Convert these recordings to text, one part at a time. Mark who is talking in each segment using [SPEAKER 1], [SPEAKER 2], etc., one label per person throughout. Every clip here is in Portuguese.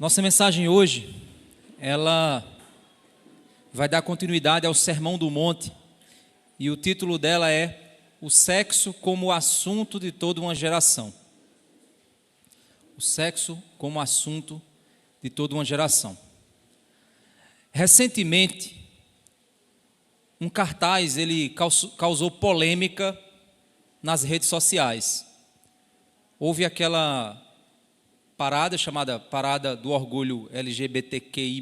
[SPEAKER 1] Nossa mensagem hoje, ela vai dar continuidade ao Sermão do Monte, e o título dela é O Sexo como Assunto de Toda uma Geração. O sexo como assunto de toda uma geração. Recentemente, um cartaz ele causou polêmica nas redes sociais. Houve aquela parada chamada Parada do Orgulho LGBTQI+,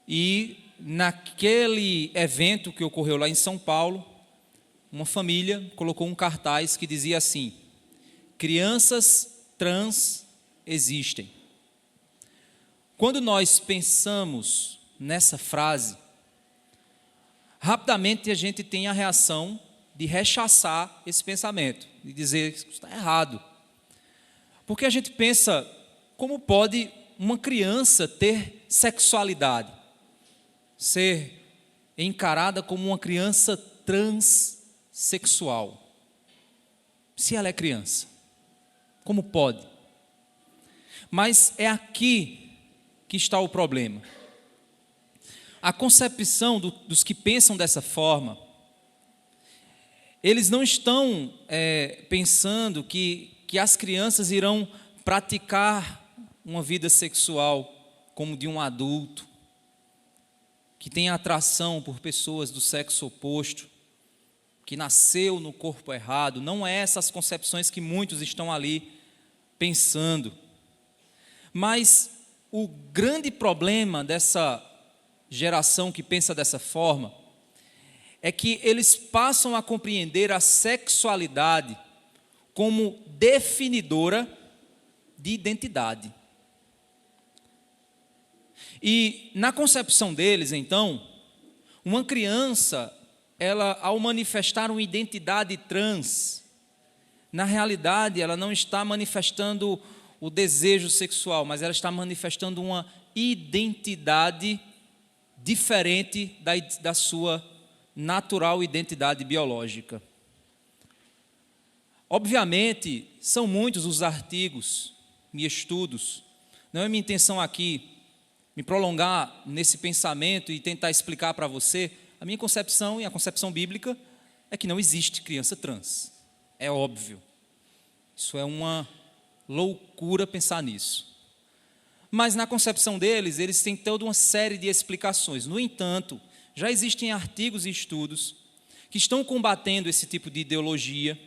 [SPEAKER 1] e naquele evento que ocorreu lá em São Paulo, uma família colocou um cartaz que dizia assim: crianças trans existem. Quando nós pensamos nessa frase, rapidamente a gente tem a reação de rechaçar esse pensamento, de dizer que isso está errado. Porque a gente pensa, como pode uma criança ter sexualidade? Ser encarada como uma criança transexual? Se ela é criança, como pode? Mas é aqui que está o problema. A concepção dos que pensam dessa forma, eles não estão pensando que as crianças irão praticar uma vida sexual como de um adulto, que tem atração por pessoas do sexo oposto, que nasceu no corpo errado. Não é essas concepções que muitos estão ali pensando. Mas o grande problema dessa geração que pensa dessa forma é que eles passam a compreender a sexualidade como definidora de identidade. E na concepção deles, então, uma criança, ela, ao manifestar uma identidade trans, na realidade ela não está manifestando o desejo sexual, mas ela está manifestando uma identidade diferente da sua natural identidade biológica. Obviamente, são muitos os artigos e estudos. Não é minha intenção aqui me prolongar nesse pensamento e tentar explicar para você. A minha concepção e a concepção bíblica é que não existe criança trans. É óbvio. Isso é uma loucura pensar nisso. Mas na concepção deles, eles têm toda uma série de explicações. No entanto, já existem artigos e estudos que estão combatendo esse tipo de ideologia,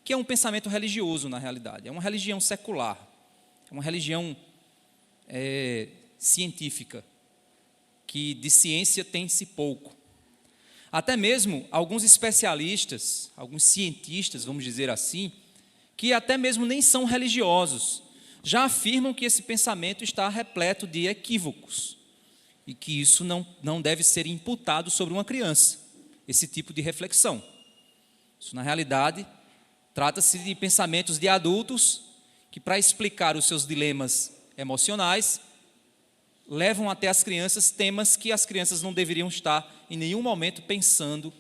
[SPEAKER 1] que é um pensamento religioso na realidade. É uma religião secular, é uma religião científica, que de ciência tem-se pouco. Até mesmo alguns especialistas, alguns cientistas, vamos dizer assim, que até mesmo nem são religiosos, já afirmam que esse pensamento está repleto de equívocos e que isso não deve ser imputado sobre uma criança, esse tipo de reflexão. Isso, na realidade, trata-se de pensamentos de adultos que, para explicar os seus dilemas emocionais, levam até as crianças temas que as crianças não deveriam estar em nenhum momento pensando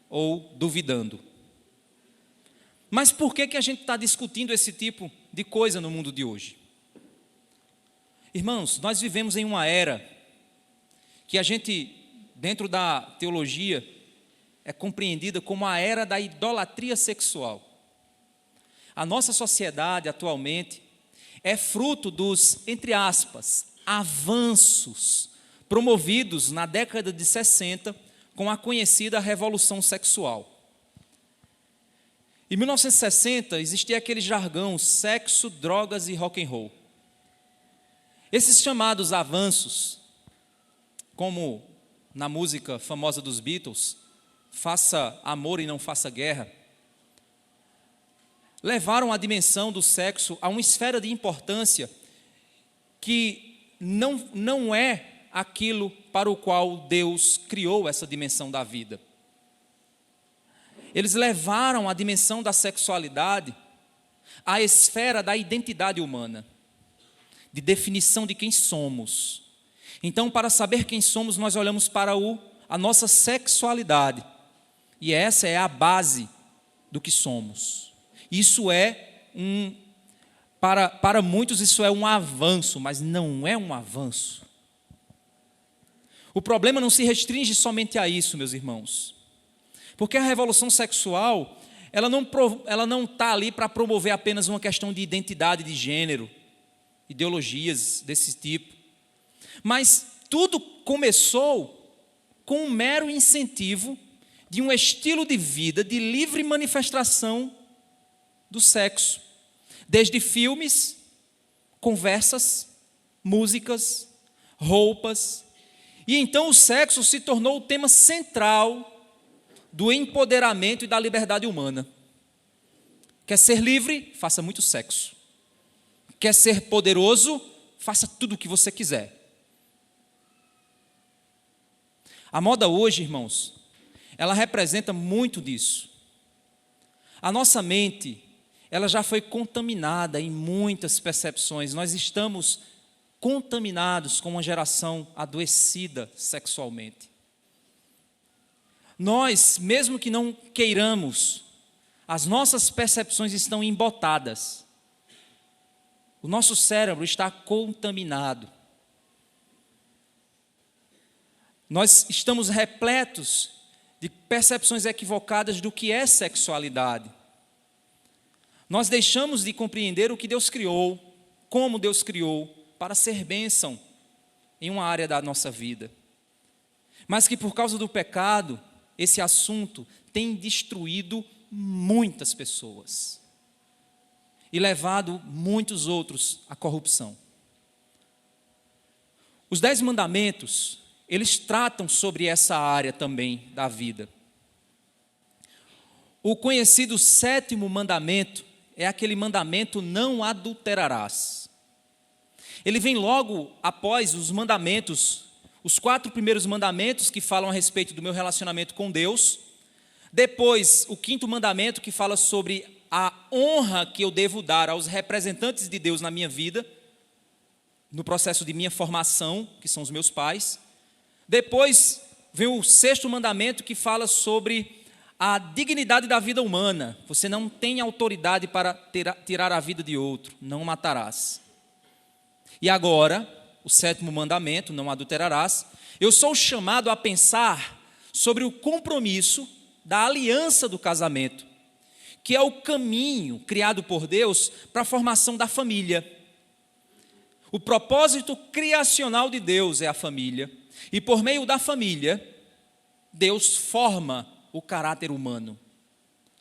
[SPEAKER 1] ou duvidando. Mas por que a gente está discutindo esse tipo de coisa no mundo de hoje? Irmãos, nós vivemos em uma era que a gente, dentro da teologia, é compreendida como a era da idolatria sexual. A nossa sociedade atualmente é fruto dos, entre aspas, avanços promovidos na década de 60 com a conhecida Revolução Sexual. Em 1960 existia aquele jargão sexo, drogas e rock and roll. Esses chamados avanços, como na música famosa dos Beatles, faça amor e não faça guerra, levaram a dimensão do sexo a uma esfera de importância que não é aquilo para o qual Deus criou essa dimensão da vida. Eles levaram a dimensão da sexualidade à esfera da identidade humana, de definição de quem somos. Então, para saber quem somos, nós olhamos para a nossa sexualidade, e essa é a base do que somos. Isso é Para muitos isso é um avanço, mas não é um avanço. O problema não se restringe somente a isso, meus irmãos. Porque a revolução sexual, ela não está ali para promover apenas uma questão de identidade de gênero, ideologias desse tipo. Mas tudo começou com um mero incentivo de um estilo de vida de livre manifestação do sexo. Desde filmes, conversas, músicas, roupas. E então o sexo se tornou o tema central do empoderamento e da liberdade humana. Quer ser livre? Faça muito sexo. Quer ser poderoso? Faça tudo o que você quiser. A moda hoje, irmãos, ela representa muito disso. A nossa mente, ela já foi contaminada em muitas percepções. Nós estamos contaminados com uma geração adoecida sexualmente. Nós, mesmo que não queiramos, as nossas percepções estão embotadas. O nosso cérebro está contaminado. Nós estamos repletos de percepções equivocadas do que é sexualidade. Nós deixamos de compreender o que Deus criou, como Deus criou, para ser bênção em uma área da nossa vida. Mas que por causa do pecado, esse assunto tem destruído muitas pessoas e levado muitos outros à corrupção. Os 10 mandamentos, eles tratam sobre essa área também da vida. O conhecido 7º mandamento é aquele mandamento: não adulterarás. Ele vem logo após os mandamentos, os 4 primeiros mandamentos que falam a respeito do meu relacionamento com Deus. Depois, o 5º mandamento que fala sobre a honra que eu devo dar aos representantes de Deus na minha vida, no processo de minha formação, que são os meus pais. Depois, vem o 6º mandamento que fala sobre a dignidade da vida humana. Você não tem autoridade para tirar a vida de outro, não matarás. E agora, o 7º mandamento, não adulterarás. Eu sou chamado a pensar sobre o compromisso da aliança do casamento, que é o caminho criado por Deus para a formação da família. O propósito criacional de Deus é a família, e por meio da família, Deus forma o caráter humano.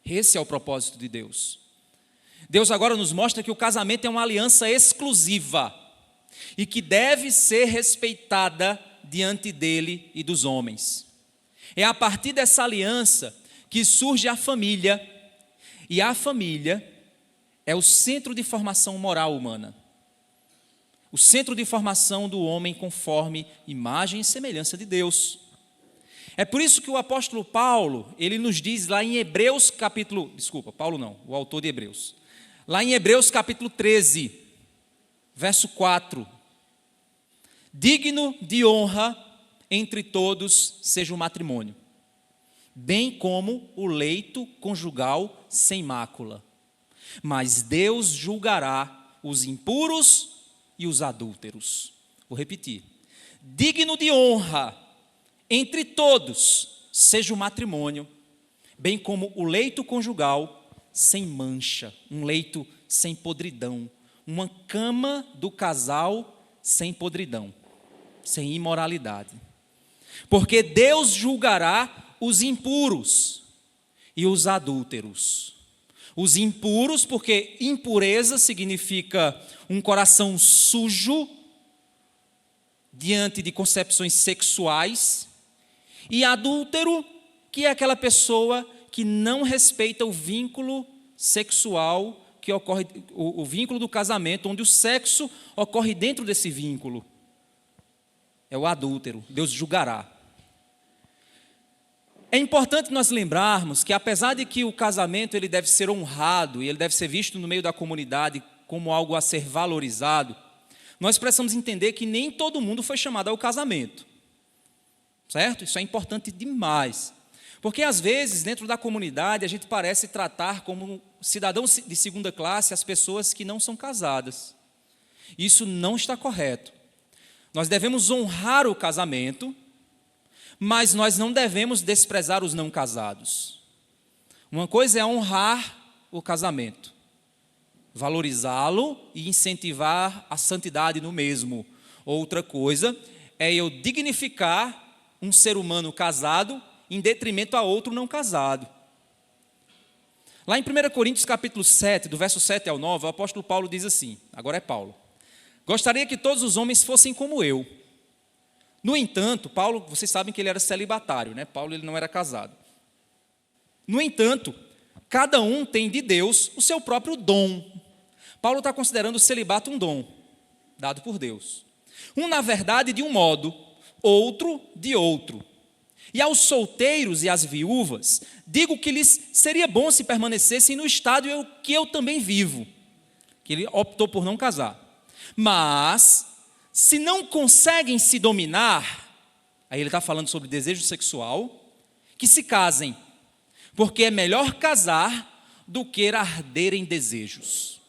[SPEAKER 1] Esse é o propósito de Deus. Deus agora nos mostra que o casamento é uma aliança exclusiva e que deve ser respeitada diante dele e dos homens. É a partir dessa aliança que surge a família, e a família é o centro de formação moral humana. O centro de formação do homem conforme imagem e semelhança de Deus. É por isso que o apóstolo Paulo, ele nos diz lá em Hebreus capítulo... Paulo não, o autor de Hebreus. Lá em Hebreus capítulo 13, verso 4. Digno de honra entre todos seja o matrimônio, bem como o leito conjugal sem mácula. Mas Deus julgará os impuros e os adúlteros. Vou repetir. Digno de honra entre todos seja o matrimônio, bem como o leito conjugal sem mancha, um leito sem podridão, uma cama do casal sem podridão, sem imoralidade. Porque Deus julgará os impuros e os adúlteros. Os impuros, porque impureza significa um coração sujo diante de concepções sexuais, e adúltero, que é aquela pessoa que não respeita o vínculo sexual que ocorre, o vínculo do casamento, onde o sexo ocorre dentro desse vínculo. É o adúltero, Deus julgará. É importante nós lembrarmos que, apesar de que o casamento ele deve ser honrado e ele deve ser visto no meio da comunidade como algo a ser valorizado, nós precisamos entender que nem todo mundo foi chamado ao casamento. Certo? Isso é importante demais. Porque às vezes, dentro da comunidade, a gente parece tratar como cidadãos de segunda classe as pessoas que não são casadas. Isso não está correto. Nós devemos honrar o casamento, mas nós não devemos desprezar os não casados. Uma coisa é honrar o casamento, valorizá-lo e incentivar a santidade no mesmo. Outra coisa é eu dignificar um ser humano casado em detrimento a outro não casado. Lá em 1 Coríntios capítulo 7, do verso 7 ao 9, o apóstolo Paulo diz assim, agora é Paulo: gostaria que todos os homens fossem como eu. No entanto, Paulo, vocês sabem que ele era celibatário, né? Paulo ele não era casado. No entanto, cada um tem de Deus o seu próprio dom. Paulo está considerando o celibato um dom, dado por Deus. Um, na verdade, de um modo, outro de outro. E aos solteiros e às viúvas, digo que lhes seria bom se permanecessem no estado que eu também vivo, que ele optou por não casar. Mas, se não conseguem se dominar, aí ele está falando sobre desejo sexual, que se casem, porque é melhor casar do que arder em desejos.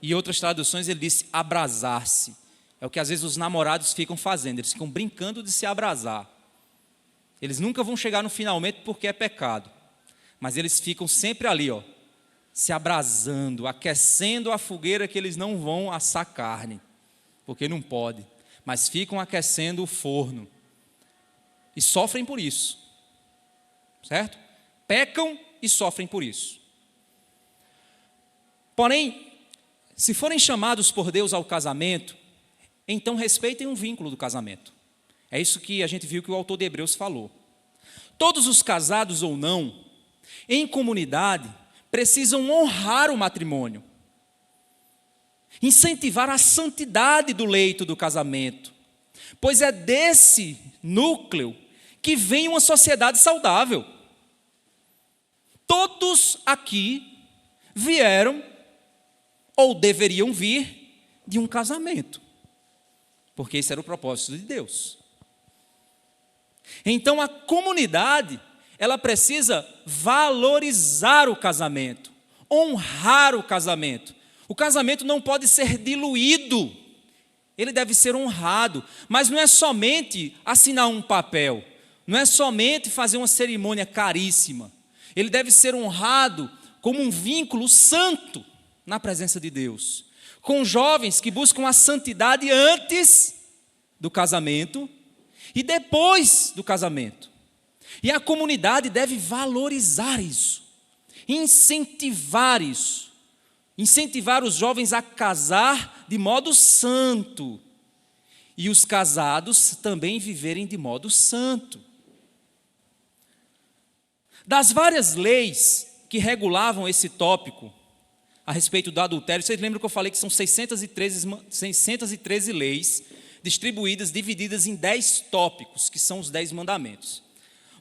[SPEAKER 1] E em outras traduções ele disse abrasar-se. É o que às vezes os namorados ficam fazendo, eles ficam brincando de se abrasar. Eles nunca vão chegar no finalmente porque é pecado, mas eles ficam sempre ali, se abrasando, aquecendo a fogueira que eles não vão assar carne, porque não pode, mas ficam aquecendo o forno e sofrem por isso, certo? Pecam e sofrem por isso. Porém, se forem chamados por Deus ao casamento, então respeitem o vínculo do casamento. É isso que a gente viu que o autor de Hebreus falou. Todos os casados ou não, em comunidade, precisam honrar o matrimônio, incentivar a santidade do leito do casamento, pois é desse núcleo que vem uma sociedade saudável. Todos aqui vieram, ou deveriam vir, de um casamento, porque esse era o propósito de Deus. Então a comunidade, ela precisa valorizar o casamento, honrar o casamento. O casamento não pode ser diluído, ele deve ser honrado, mas não é somente assinar um papel, não é somente fazer uma cerimônia caríssima, ele deve ser honrado como um vínculo santo na presença de Deus, com jovens que buscam a santidade antes do casamento e depois do casamento. E a comunidade deve valorizar isso, incentivar isso, incentivar os jovens a casar de modo santo e os casados também viverem de modo santo. Das várias leis que regulavam esse tópico a respeito do adultério, vocês lembram que eu falei que são 613 leis distribuídas, divididas em 10 tópicos, que são os 10 mandamentos.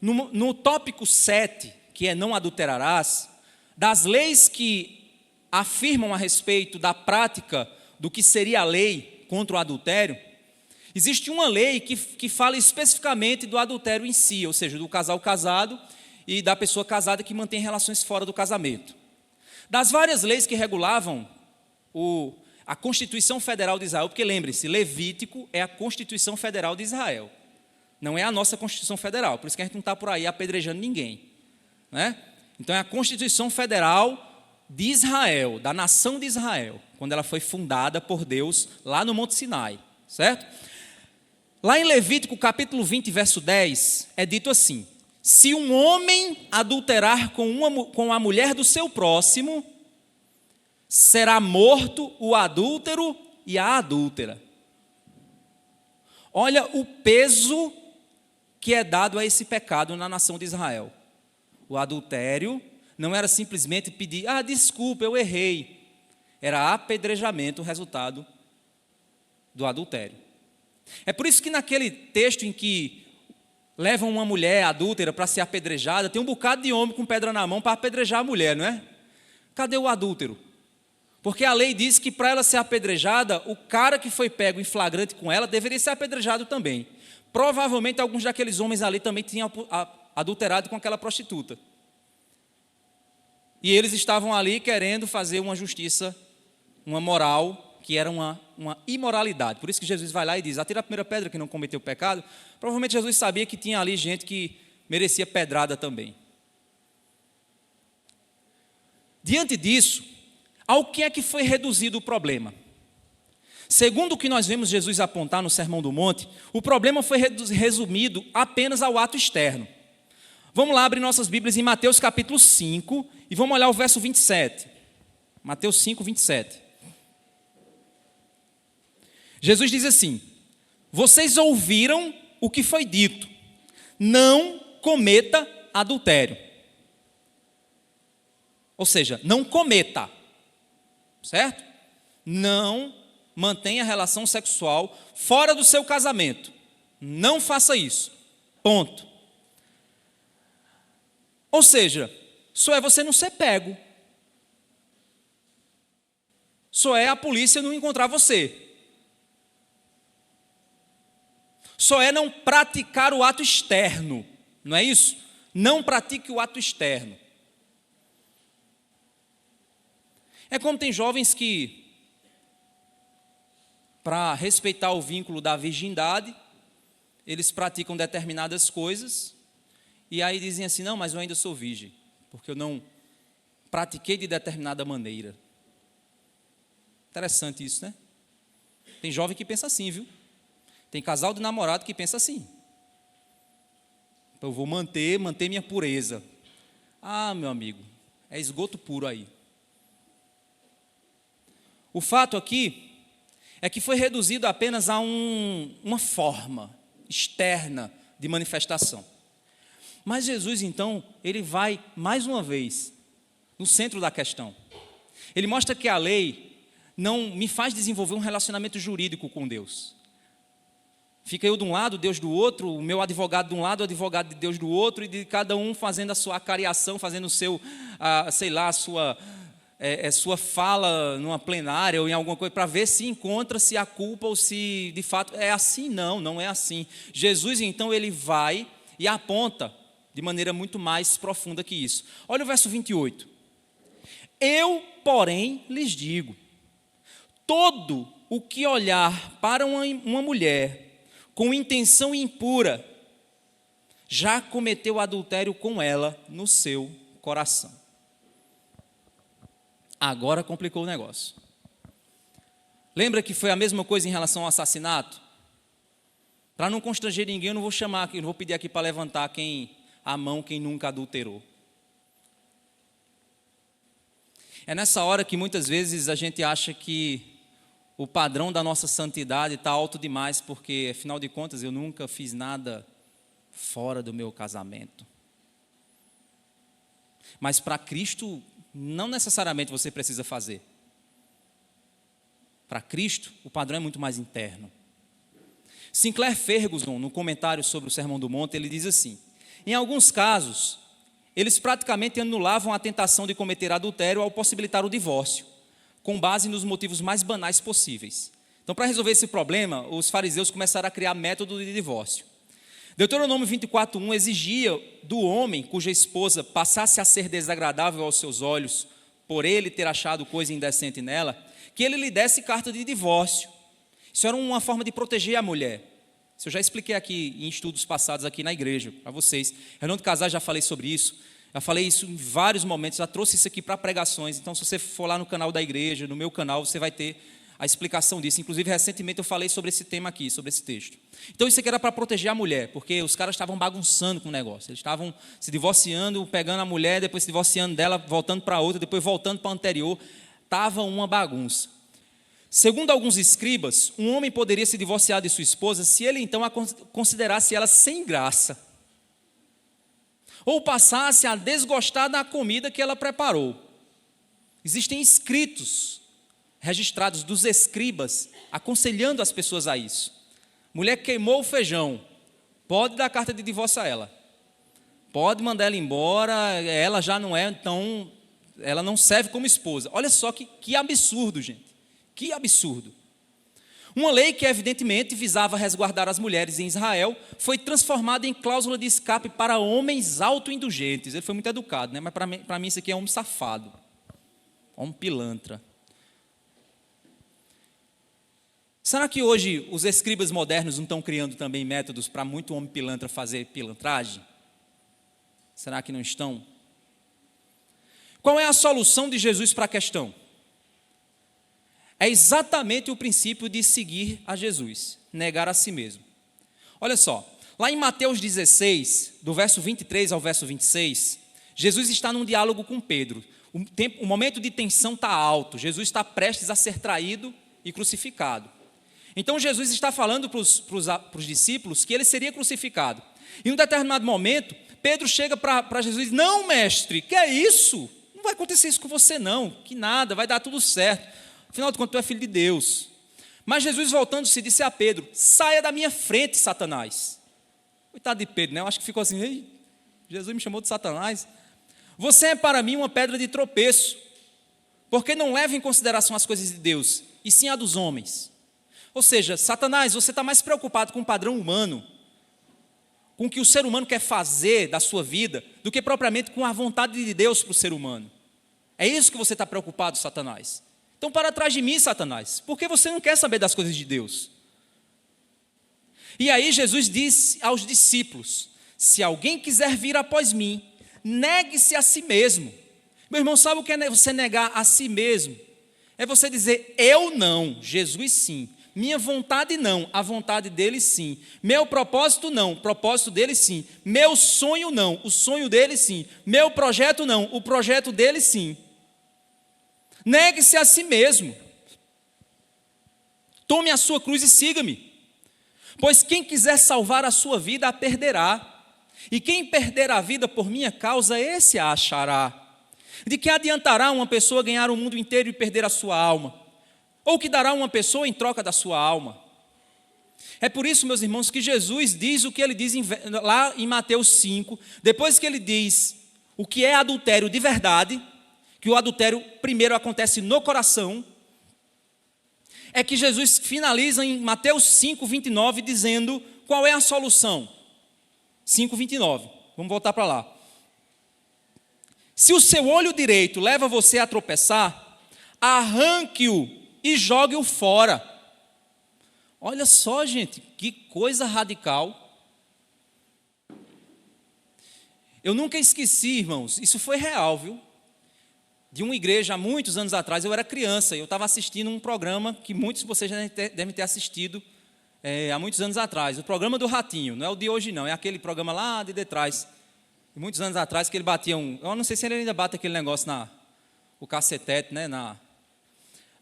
[SPEAKER 1] No tópico 7, que é não adulterarás, das leis que afirmam a respeito da prática do que seria a lei contra o adultério, existe uma lei que fala especificamente do adultério em si, ou seja, do casal casado e da pessoa casada que mantém relações fora do casamento. Das várias leis que regulavam a Constituição Federal de Israel, porque lembre-se, Levítico é a Constituição Federal de Israel, não é a nossa Constituição Federal, por isso que a gente não está por aí apedrejando ninguém, né? Então é a Constituição Federal de Israel, da nação de Israel, quando ela foi fundada por Deus lá no Monte Sinai, certo? Lá em Levítico capítulo 20, verso 10, é dito assim: se um homem adulterar com a mulher do seu próximo, será morto o adúltero e a adúltera. Olha o peso que é dado a esse pecado na nação de Israel. O adultério não era simplesmente pedir, desculpa, eu errei. Era apedrejamento o resultado do adultério. É por isso que naquele texto em que levam uma mulher adúltera para ser apedrejada, tem um bocado de homem com pedra na mão para apedrejar a mulher, não é? Cadê o adúltero? Porque a lei diz que para ela ser apedrejada, o cara que foi pego em flagrante com ela deveria ser apedrejado também. Provavelmente alguns daqueles homens ali também tinham a adulterado com aquela prostituta. E eles estavam ali querendo fazer uma justiça, uma moral, que era uma imoralidade. Por isso que Jesus vai lá e diz, atira a primeira pedra que não cometeu pecado. Provavelmente Jesus sabia que tinha ali gente que merecia pedrada também. Diante disso, ao que é que foi reduzido o problema? Segundo o que nós vemos Jesus apontar no Sermão do Monte, o problema foi resumido apenas ao ato externo. Vamos lá abrir nossas Bíblias em Mateus capítulo 5 e vamos olhar o verso 27. Mateus 5, 27. Jesus diz assim, vocês ouviram o que foi dito, não cometa adultério. Ou seja, não cometa, certo? Não mantenha relação sexual fora do seu casamento. Não faça isso. Ponto. Ou seja, só é você não ser pego. Só é a polícia não encontrar você. Só é não praticar o ato externo. Não é isso? Não pratique o ato externo. É como tem jovens que, para respeitar o vínculo da virgindade, eles praticam determinadas coisas, e aí dizem assim, não, mas eu ainda sou virgem, porque eu não pratiquei de determinada maneira. Interessante isso, né? Tem jovem que pensa assim, viu? Tem casal de namorado que pensa assim. Eu vou manter minha pureza. Ah, meu amigo, é esgoto puro aí. O fato aqui é que foi reduzido apenas a uma forma externa de manifestação. Mas Jesus, então, ele vai, mais uma vez, no centro da questão. Ele mostra que a lei não me faz desenvolver um relacionamento jurídico com Deus. Fica eu de um lado, Deus do outro, o meu advogado de um lado, o advogado de Deus do outro, e de cada um fazendo a sua acariação, fazendo o seu, sua fala numa plenária ou em alguma coisa, para ver se encontra-se a culpa ou se de fato é assim. Não é assim. Jesus, então, ele vai e aponta de maneira muito mais profunda que isso. Olha o verso 28. Eu, porém, lhes digo, todo o que olhar para uma mulher com intenção impura, já cometeu adultério com ela no seu coração. Agora complicou o negócio. Lembra que foi a mesma coisa em relação ao assassinato? Para não constranger ninguém, eu não vou chamar aqui, não vou pedir aqui para levantar a mão quem nunca adulterou. É nessa hora que muitas vezes a gente acha que o padrão da nossa santidade está alto demais, porque, afinal de contas, eu nunca fiz nada fora do meu casamento. Mas para Cristo, não necessariamente você precisa fazer. Para Cristo, o padrão é muito mais interno. Sinclair Ferguson, no comentário sobre o Sermão do Monte, ele diz assim, em alguns casos, eles praticamente anulavam a tentação de cometer adultério ao possibilitar o divórcio, com base nos motivos mais banais possíveis. Então, para resolver esse problema, os fariseus começaram a criar método de divórcio. Deuteronômio 24:1 exigia do homem cuja esposa passasse a ser desagradável aos seus olhos, por ele ter achado coisa indecente nela, que ele lhe desse carta de divórcio. Isso era uma forma de proteger a mulher. Isso eu já expliquei aqui em estudos passados aqui na igreja, para vocês. Reunião de casais, já falei sobre isso. Já falei isso em vários momentos, já trouxe isso aqui para pregações. Então, se você for lá no canal da igreja, no meu canal, você vai ter a explicação disso. Inclusive, recentemente eu falei sobre esse tema aqui, sobre esse texto. Então, isso aqui era para proteger a mulher, porque os caras estavam bagunçando com o negócio. Eles estavam se divorciando, pegando a mulher, depois se divorciando dela, voltando para outra, depois voltando para a anterior. Estava uma bagunça. Segundo alguns escribas, um homem poderia se divorciar de sua esposa se ele então a considerasse ela sem graça, ou passasse a desgostar da comida que ela preparou. Existem escritos registrados dos escribas aconselhando as pessoas a isso. Mulher queimou o feijão, pode dar carta de divórcio a ela, pode mandar ela embora, ela já não é, então, ela não serve como esposa. Olha só que absurdo, gente, que absurdo. Uma lei que evidentemente visava resguardar as mulheres em Israel foi transformada em cláusula de escape para homens autoindulgentes. Ele foi muito educado, né? Mas para mim isso aqui é homem safado, homem pilantra. Será que hoje os escribas modernos não estão criando também métodos para muito homem pilantra fazer pilantragem? Será que não estão? Qual é a solução de Jesus para a questão? É exatamente o princípio de seguir a Jesus, negar a si mesmo. Olha só, lá em Mateus 16, do verso 23 ao verso 26, Jesus está num diálogo com Pedro. O momento de tensão está alto, Jesus está prestes a ser traído e crucificado. Então Jesus está falando para os discípulos que ele seria crucificado. E em um determinado momento, Pedro chega para Jesus e diz: não, mestre, que é isso? Não vai acontecer isso com você não, que nada, vai dar tudo certo. Afinal de contas, tu é filho de Deus. Mas Jesus, voltando-se, disse a Pedro: saia da minha frente, Satanás. Coitado de Pedro, né? Eu acho que ficou assim: ei, Jesus me chamou de Satanás. Você é para mim uma pedra de tropeço, porque não leva em consideração as coisas de Deus, e sim a dos homens. Ou seja, Satanás, você está mais preocupado com o padrão humano, com o que o ser humano quer fazer da sua vida, do que propriamente com a vontade de Deus para o ser humano. É isso que você está preocupado, Satanás. Então, para trás de mim, Satanás, porque você não quer saber das coisas de Deus. E aí Jesus disse aos discípulos: se alguém quiser vir após mim, negue-se a si mesmo. Meu irmão, sabe o que é você negar a si mesmo? É você dizer: eu não, Jesus sim. Minha vontade não, a vontade dele sim. Meu propósito não, o propósito dele sim. Meu sonho não, o sonho dele sim. Meu projeto não, o projeto dele sim. Negue-se a si mesmo. Tome a sua cruz e siga-me. Pois quem quiser salvar a sua vida, a perderá. E quem perder a vida por minha causa, esse a achará. De que adiantará uma pessoa ganhar o mundo inteiro e perder a sua alma? Ou que dará uma pessoa em troca da sua alma? É por isso, meus irmãos, que Jesus diz o que ele diz lá em Mateus 5, depois que ele diz o que é adultério de verdade, que o adultério primeiro acontece no coração, é que Jesus finaliza em Mateus 5, 29, dizendo qual é a solução. 5, 29, vamos voltar para lá. Se o seu olho direito leva você a tropeçar, arranque-o e jogue-o fora. Olha só, gente, que coisa radical. Eu nunca esqueci, irmãos, isso foi real, viu? De uma igreja há muitos anos atrás, eu era criança, e eu estava assistindo um programa que muitos de vocês já devem ter assistido há muitos anos atrás, o programa do Ratinho. Não é o de hoje não, é aquele programa lá de trás, muitos anos atrás, que ele batia eu não sei se ele ainda bate aquele negócio o cacetete, né,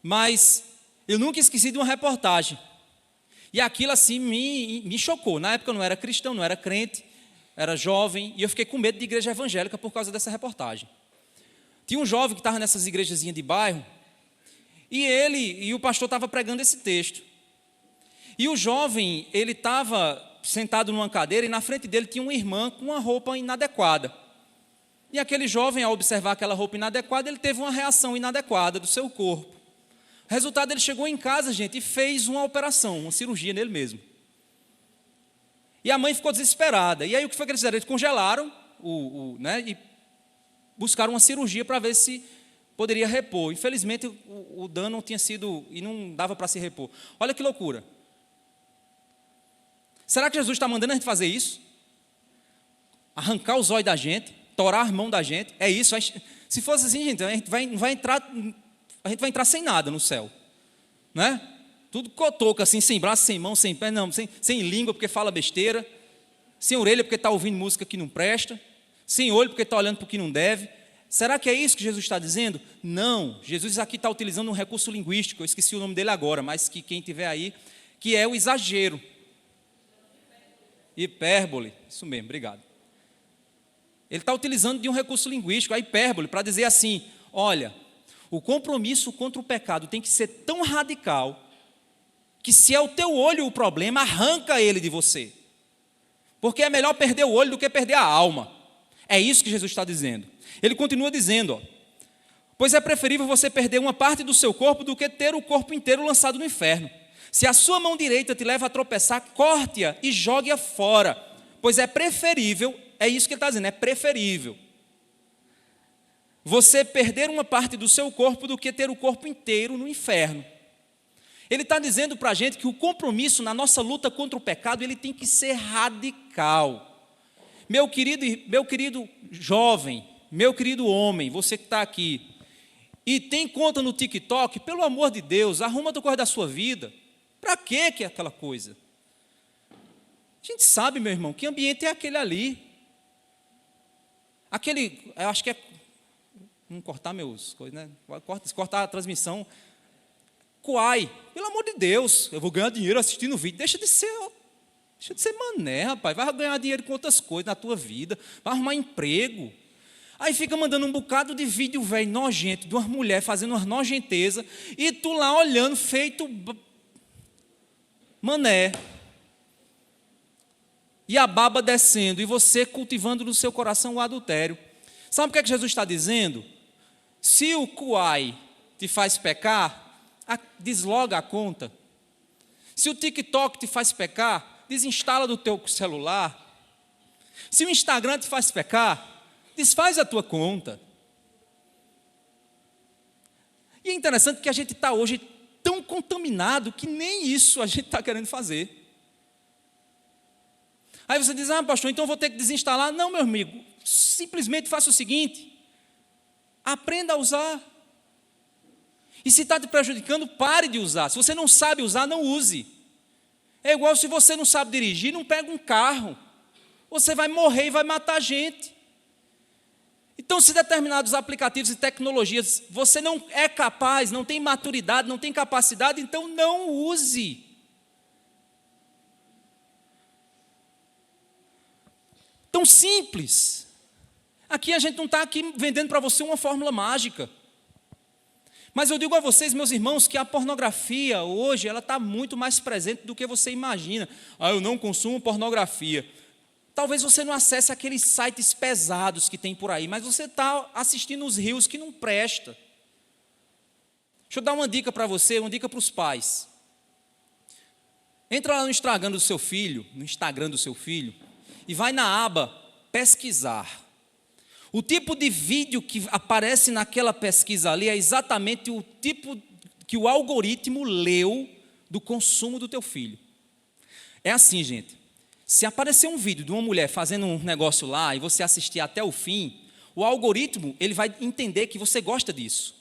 [SPEAKER 1] mas eu nunca esqueci de uma reportagem, e aquilo assim me chocou. Na época eu não era cristão, não era crente, era jovem, e eu fiquei com medo de igreja evangélica por causa dessa reportagem. Tinha um jovem que estava nessas igrejazinhas de bairro, e o pastor estava pregando esse texto. E o jovem, ele estava sentado numa cadeira, e na frente dele tinha uma irmã com uma roupa inadequada. E aquele jovem, ao observar aquela roupa inadequada, ele teve uma reação inadequada do seu corpo. O resultado, ele chegou em casa, gente, e fez uma operação, uma cirurgia nele mesmo. E a mãe ficou desesperada. E aí o que foi que eles fizeram? Eles congelaram, e buscaram uma cirurgia para ver se poderia repor. Infelizmente, o dano tinha sido, e não dava para se repor. Olha que loucura. Será que Jesus está mandando a gente fazer isso? Arrancar os olhos da gente, torar a mão da gente? É isso? Se fosse assim, gente, a gente vai entrar sem nada no céu, né? Tudo cotoco assim, sem braço, sem mão, sem pé, não, sem língua porque fala besteira, sem orelha porque está ouvindo música que não presta, sem olho porque está olhando para o que não deve. Será que é isso que Jesus está dizendo? Não, Jesus aqui está utilizando um recurso linguístico, eu esqueci o nome dele agora, mas que quem tiver aí, que é o exagero. Hipérbole, isso mesmo, obrigado. Ele está utilizando de um recurso linguístico, a hipérbole, para dizer assim: olha, o compromisso contra o pecado tem que ser tão radical, que se é o teu olho o problema, arranca ele de você. Porque é melhor perder o olho do que perder a alma. É isso que Jesus está dizendo. Ele continua dizendo, pois é preferível você perder uma parte do seu corpo do que ter o corpo inteiro lançado no inferno. Se a sua mão direita te leva a tropeçar, corte-a e jogue-a fora, pois é preferível, é isso que ele está dizendo, é preferível você perder uma parte do seu corpo do que ter o corpo inteiro no inferno. Ele está dizendo para a gente que o compromisso na nossa luta contra o pecado, ele tem que ser radical. Meu querido jovem, meu querido homem, você que está aqui, e tem conta no TikTok, pelo amor de Deus, arruma outra coisa da sua vida. Para que é aquela coisa? A gente sabe, meu irmão, que ambiente é aquele ali. Aquele, eu acho que é... Não cortar meus coisas, né? Cortar a transmissão. Kuai, pelo amor de Deus, eu vou ganhar dinheiro assistindo o vídeo. Deixa de ser mané, rapaz. Vai ganhar dinheiro com outras coisas na tua vida. Vai arrumar emprego. Aí fica mandando um bocado de vídeo velho, nojento, de uma mulher fazendo umas nojentezas, e tu lá olhando, feito mané. E a baba descendo, e você cultivando no seu coração o adultério. Sabe o que é que Jesus está dizendo? Se o Kuai te faz pecar, desloga a conta. Se o TikTok te faz pecar, desinstala do teu celular. Se o Instagram te faz pecar, desfaz a tua conta. E é interessante que a gente está hoje tão contaminado que nem isso a gente está querendo fazer. Aí você diz, pastor, então eu vou ter que desinstalar. Não, meu amigo, simplesmente faça o seguinte, aprenda a usar. E se está te prejudicando, pare de usar. Se você não sabe usar, não use. É igual se você não sabe dirigir, não pega um carro. Você vai morrer e vai matar gente. Então, se determinados aplicativos e tecnologias você não é capaz, não tem maturidade, não tem capacidade, então não use. Tão simples. Aqui a gente não está aqui vendendo para você uma fórmula mágica. Mas eu digo a vocês, meus irmãos, que a pornografia hoje ela está muito mais presente do que você imagina. Eu não consumo pornografia. Talvez você não acesse aqueles sites pesados que tem por aí, mas você está assistindo os reels que não presta. Deixa eu dar uma dica para você, uma dica para os pais. Entra lá no Instagram do seu filho, e vai na aba pesquisar. O tipo de vídeo que aparece naquela pesquisa ali é exatamente o tipo que o algoritmo leu do consumo do teu filho. É assim, gente. Se aparecer um vídeo de uma mulher fazendo um negócio lá e você assistir até o fim, o algoritmo ele vai entender que você gosta disso.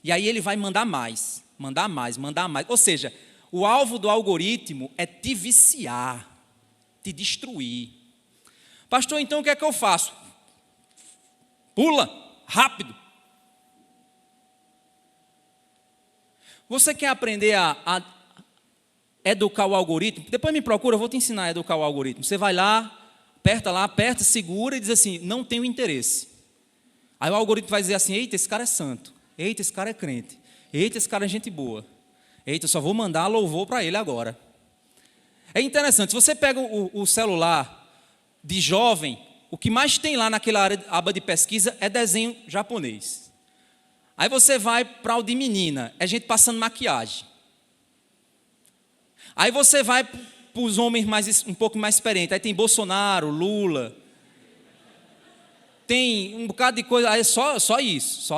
[SPEAKER 1] E aí ele vai mandar mais. Ou seja, o alvo do algoritmo é te viciar, te destruir. Pastor, então o que é que eu faço? Pula, rápido. Você quer aprender a educar o algoritmo? Depois me procura, eu vou te ensinar a educar o algoritmo. Você vai lá, aperta, segura e diz assim, não tenho interesse. Aí o algoritmo vai dizer assim, eita, esse cara é santo. Eita, esse cara é crente. Eita, esse cara é gente boa. Eita, eu só vou mandar louvor para ele agora. É interessante, se você pega o celular de jovem, o que mais tem lá naquela aba de pesquisa é desenho japonês. Aí você vai para o de menina, é gente passando maquiagem. Aí você vai para os homens um pouco mais experientes, aí tem Bolsonaro, Lula, tem um bocado de coisa, aí é só isso.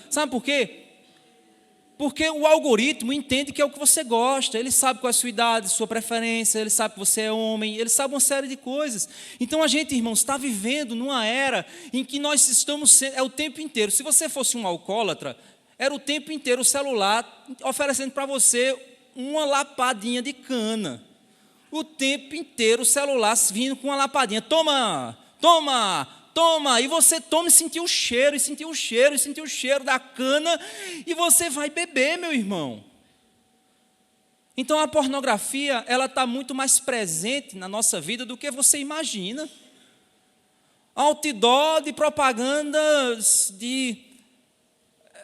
[SPEAKER 1] Sabe por quê? Porque o algoritmo entende que é o que você gosta, ele sabe qual é a sua idade, sua preferência, ele sabe que você é homem, ele sabe uma série de coisas. Então a gente, irmãos, está vivendo numa era em que nós estamos, é o tempo inteiro. Se você fosse um alcoólatra, era o tempo inteiro o celular oferecendo para você uma lapadinha de cana. O tempo inteiro o celular vindo com uma lapadinha, toma, e você toma e sentiu o cheiro da cana, e você vai beber, meu irmão. Então a pornografia, ela está muito mais presente na nossa vida do que você imagina. Outdoor de propagandas de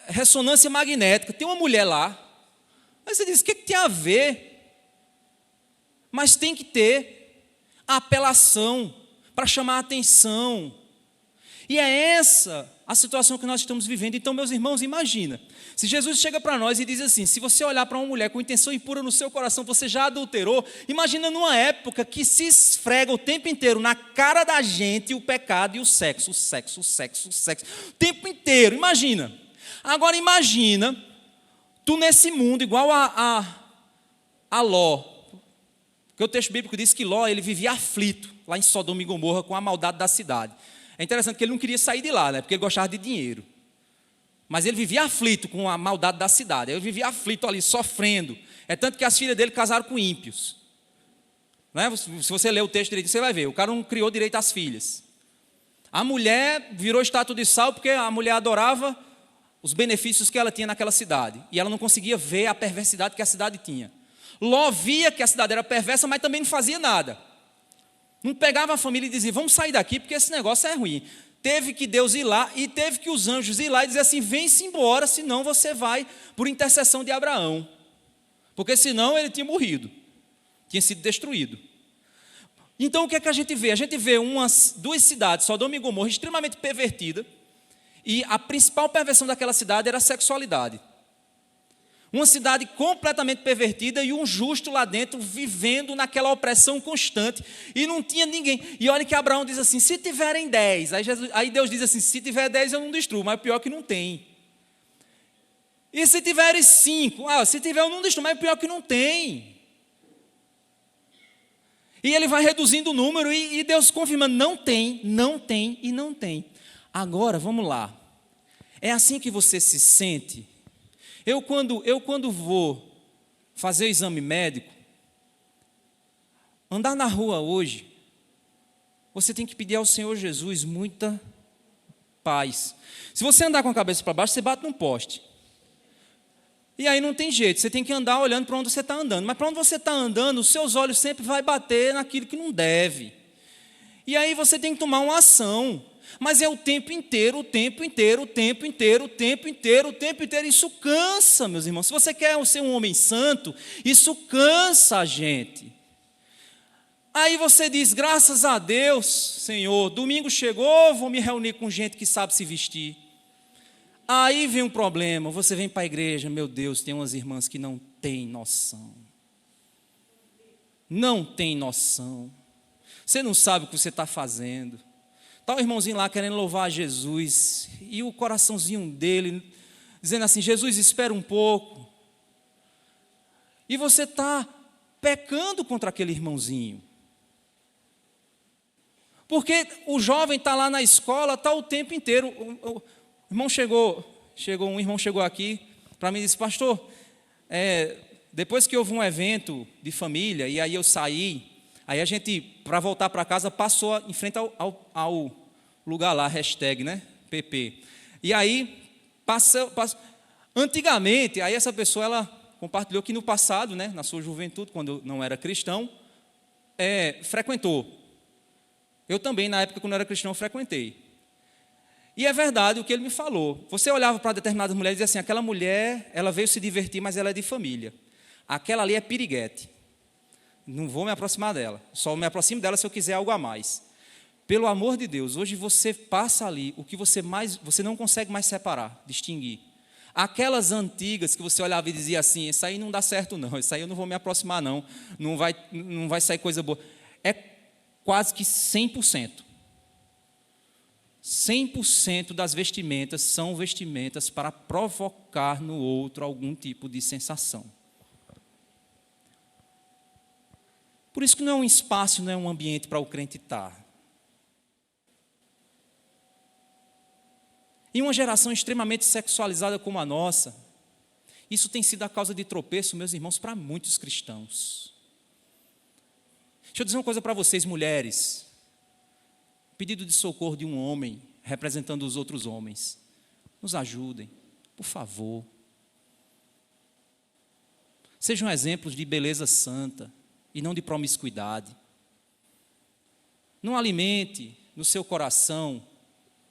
[SPEAKER 1] ressonância magnética, tem uma mulher lá, aí você diz, o que tem a ver? Mas tem que ter a apelação para chamar a atenção. E é essa a situação que nós estamos vivendo. Então, meus irmãos, imagina, se Jesus chega para nós e diz assim, se você olhar para uma mulher com intenção impura no seu coração, você já adulterou. Imagina numa época que se esfrega o tempo inteiro na cara da gente o pecado e o sexo, o tempo inteiro, imagina. Agora imagina, tu nesse mundo igual a Ló, porque o texto bíblico diz que Ló, ele vivia aflito lá em Sodoma e Gomorra com a maldade da cidade. É interessante que ele não queria sair de lá, né? Porque ele gostava de dinheiro. Mas ele vivia aflito com a maldade da cidade. Ele vivia aflito ali, sofrendo. É tanto que as filhas dele casaram com ímpios. Né? Se você ler o texto direito, você vai ver. O cara não criou direito às filhas. A mulher virou estátua de sal porque a mulher adorava os benefícios que ela tinha naquela cidade. E ela não conseguia ver a perversidade que a cidade tinha. Ló via que a cidade era perversa, mas também não fazia nada. Não pegava a família e dizia, vamos sair daqui porque esse negócio é ruim. Teve que Deus ir lá e teve que os anjos ir lá e dizer assim, vem-se embora, senão você vai por intercessão de Abraão. Porque senão ele tinha morrido, tinha sido destruído. Então o que é que a gente vê? A gente vê duas cidades, Sodoma e Gomorra, extremamente pervertidas, e a principal perversão daquela cidade era a sexualidade. Uma cidade completamente pervertida e um justo lá dentro vivendo naquela opressão constante e não tinha ninguém. E olha que Abraão diz assim, se tiverem 10, aí Deus diz assim, se tiver 10 eu não destruo, mas pior que não tem. E se tiverem 5, se tiver eu não destruo, mas pior que não tem. E ele vai reduzindo o número e Deus confirma, não tem e não tem. Agora, vamos lá. É assim que você se sente? Eu quando vou fazer o exame médico, andar na rua hoje, você tem que pedir ao Senhor Jesus muita paz. Se você andar com a cabeça para baixo, você bate num poste. E aí não tem jeito, você tem que andar olhando para onde você está andando. Mas para onde você está andando, os seus olhos sempre vão bater naquilo que não deve. E aí você tem que tomar uma ação. Mas é o tempo inteiro. Isso cansa, meus irmãos. Se você quer ser um homem santo, isso cansa a gente. Aí você diz, graças a Deus, Senhor, domingo chegou, vou me reunir com gente que sabe se vestir. Aí vem um problema, você vem para a igreja, meu Deus, tem umas irmãs que não têm noção. Não tem noção. Você não sabe o que você está fazendo. Está o irmãozinho lá querendo louvar a Jesus, e o coraçãozinho dele, dizendo assim, Jesus, espera um pouco. E você está pecando contra aquele irmãozinho. Porque o jovem está lá na escola, está o tempo inteiro. O irmão um irmão chegou aqui para mim e disse, pastor, depois que houve um evento de família, e aí eu saí, aí a gente, para voltar para casa, passou em frente ao lugar lá, hashtag, né? PP. E aí, antigamente, aí essa pessoa, ela compartilhou que no passado, né, na sua juventude, quando não era cristão, frequentou. Eu também, na época, quando eu era cristão, frequentei. E é verdade o que ele me falou. Você olhava para determinadas mulheres e dizia assim, aquela mulher, ela veio se divertir, mas ela é de família. Aquela ali é piriguete. Não vou me aproximar dela. Só me aproximo dela se eu quiser algo a mais. Pelo amor de Deus, hoje você passa ali, o que você não consegue mais separar, distinguir. Aquelas antigas que você olhava e dizia assim, isso aí não dá certo não, isso aí eu não vou me aproximar não, não vai sair coisa boa. É quase que 100%. 100% das vestimentas são vestimentas para provocar no outro algum tipo de sensação. Por isso que não é um espaço, não é um ambiente para o crente estar. Em uma geração extremamente sexualizada como a nossa, isso tem sido a causa de tropeço, meus irmãos, para muitos cristãos. Deixa eu dizer uma coisa para vocês, mulheres. Pedido de socorro de um homem, representando os outros homens. Nos ajudem, por favor. Sejam exemplos de beleza santa e não de promiscuidade. Não alimente no seu coração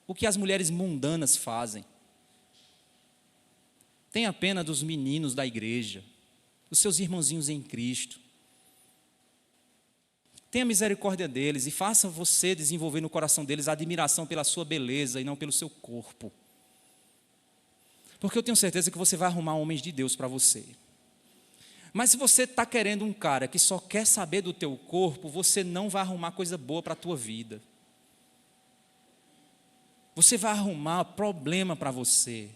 [SPEAKER 1] o que as mulheres mundanas fazem. Tenha pena dos meninos da igreja, dos seus irmãozinhos em Cristo. Tenha misericórdia deles e faça você desenvolver no coração deles a admiração pela sua beleza e não pelo seu corpo. Porque eu tenho certeza que você vai arrumar homens de Deus para você. Mas se você está querendo um cara que só quer saber do teu corpo, você não vai arrumar coisa boa para a tua vida. Você vai arrumar problema para você.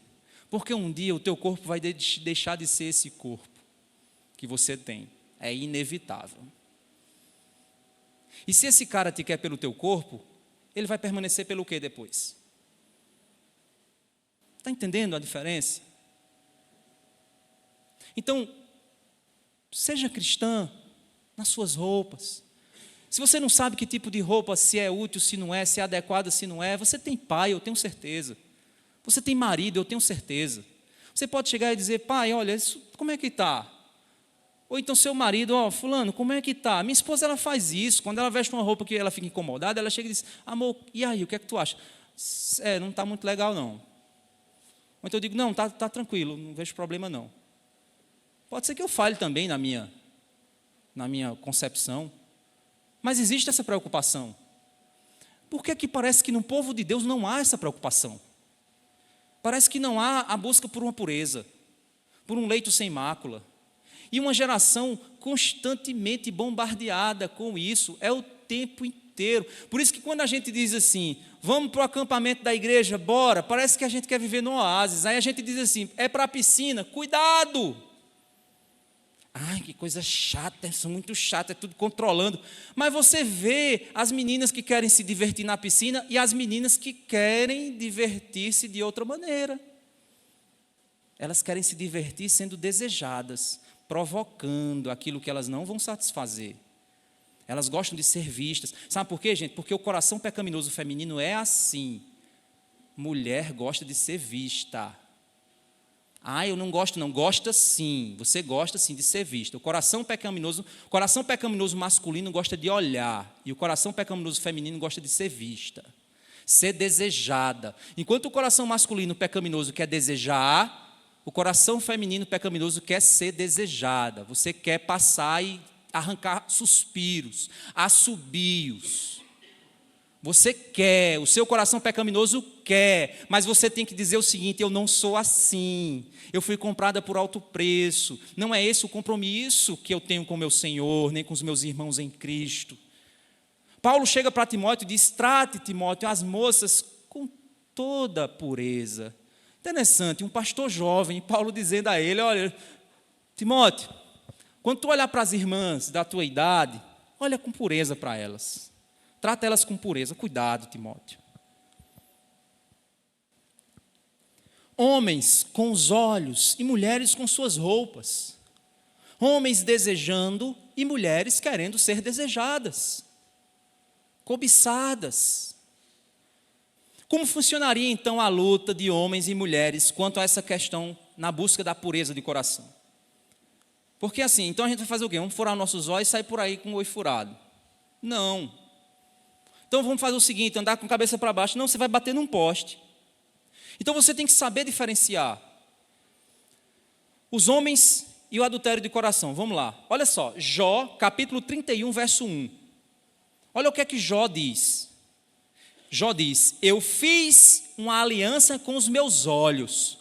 [SPEAKER 1] Porque um dia o teu corpo vai deixar de ser esse corpo que você tem. É inevitável. E se esse cara te quer pelo teu corpo, ele vai permanecer pelo quê depois? Está entendendo a diferença? Então, seja cristã nas suas roupas. Se você não sabe que tipo de roupa, se é útil, se não é, se é adequada, se não é, você tem pai, eu tenho certeza. Você tem marido, eu tenho certeza. Você pode chegar e dizer, pai, olha, isso, como é que está? Ou então seu marido, fulano, como é que está? Minha esposa, ela faz isso. Quando ela veste uma roupa que ela fica incomodada, ela chega e diz, amor, e aí, o que é que tu acha? Não está muito legal, não. Ou então eu digo, não, está tranquilo, não vejo problema, não. Pode ser que eu falhe também na minha concepção, mas existe essa preocupação. Por que parece que no povo de Deus não há essa preocupação? Parece que não há a busca por uma pureza, por um leito sem mácula. E uma geração constantemente bombardeada com isso, é o tempo inteiro. Por isso que quando a gente diz assim, vamos para o acampamento da igreja, bora, parece que a gente quer viver no oásis. Aí a gente diz assim, é para a piscina, cuidado! Ai, que coisa chata, são muito chatas, é tudo controlando. Mas você vê as meninas que querem se divertir na piscina e as meninas que querem divertir-se de outra maneira. Elas querem se divertir sendo desejadas, provocando aquilo que elas não vão satisfazer. Elas gostam de ser vistas. Sabe por quê, gente? Porque o coração pecaminoso feminino é assim. Mulher gosta de ser vista. Eu não gosto, não. Gosta sim. Você gosta sim de ser vista. O coração pecaminoso masculino gosta de olhar. E o coração pecaminoso feminino gosta de ser vista. Ser desejada. Enquanto o coração masculino pecaminoso quer desejar, o coração feminino pecaminoso quer ser desejada. Você quer passar e arrancar suspiros, assobios. Você quer, o seu coração pecaminoso quer, mas você tem que dizer o seguinte, eu não sou assim, eu fui comprada por alto preço, não é esse o compromisso que eu tenho com o meu Senhor, nem com os meus irmãos em Cristo. Paulo chega para Timóteo e diz, trate, Timóteo, as moças com toda pureza. Interessante, um pastor jovem, Paulo dizendo a ele, olha, Timóteo, quando tu olhar para as irmãs da tua idade, olha com pureza para elas. Trata elas com pureza. Cuidado, Timóteo. Homens com os olhos e mulheres com suas roupas. Homens desejando e mulheres querendo ser desejadas. Cobiçadas. Como funcionaria então a luta de homens e mulheres quanto a essa questão na busca da pureza de coração? Porque assim, então a gente vai fazer o quê? Vamos furar nossos olhos e sair por aí com o olho furado? Não. Então vamos fazer o seguinte, andar com a cabeça para baixo. Não, você vai bater num poste. Então você tem que saber diferenciar os homens e o adultério de coração. Vamos lá, olha só, Jó, capítulo 31, verso 1. Olha o que é que Jó diz. Jó diz, eu fiz uma aliança com os meus olhos.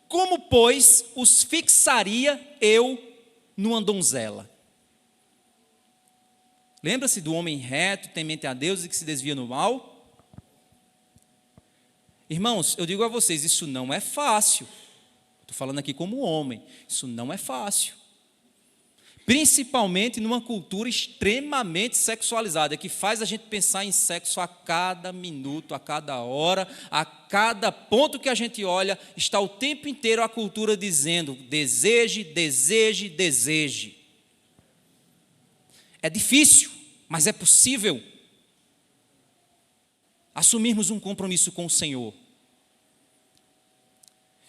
[SPEAKER 1] Como, pois, os fixaria eu numa donzela? Lembra-se do homem reto, temente a Deus e que se desvia no mal? Irmãos, eu digo a vocês, isso não é fácil. Estou falando aqui como homem, isso não é fácil. Principalmente numa cultura extremamente sexualizada, que faz a gente pensar em sexo a cada minuto, a cada hora, a cada ponto que a gente olha, está o tempo inteiro a cultura dizendo, deseje, deseje, deseje. É difícil, mas é possível assumirmos um compromisso com o Senhor.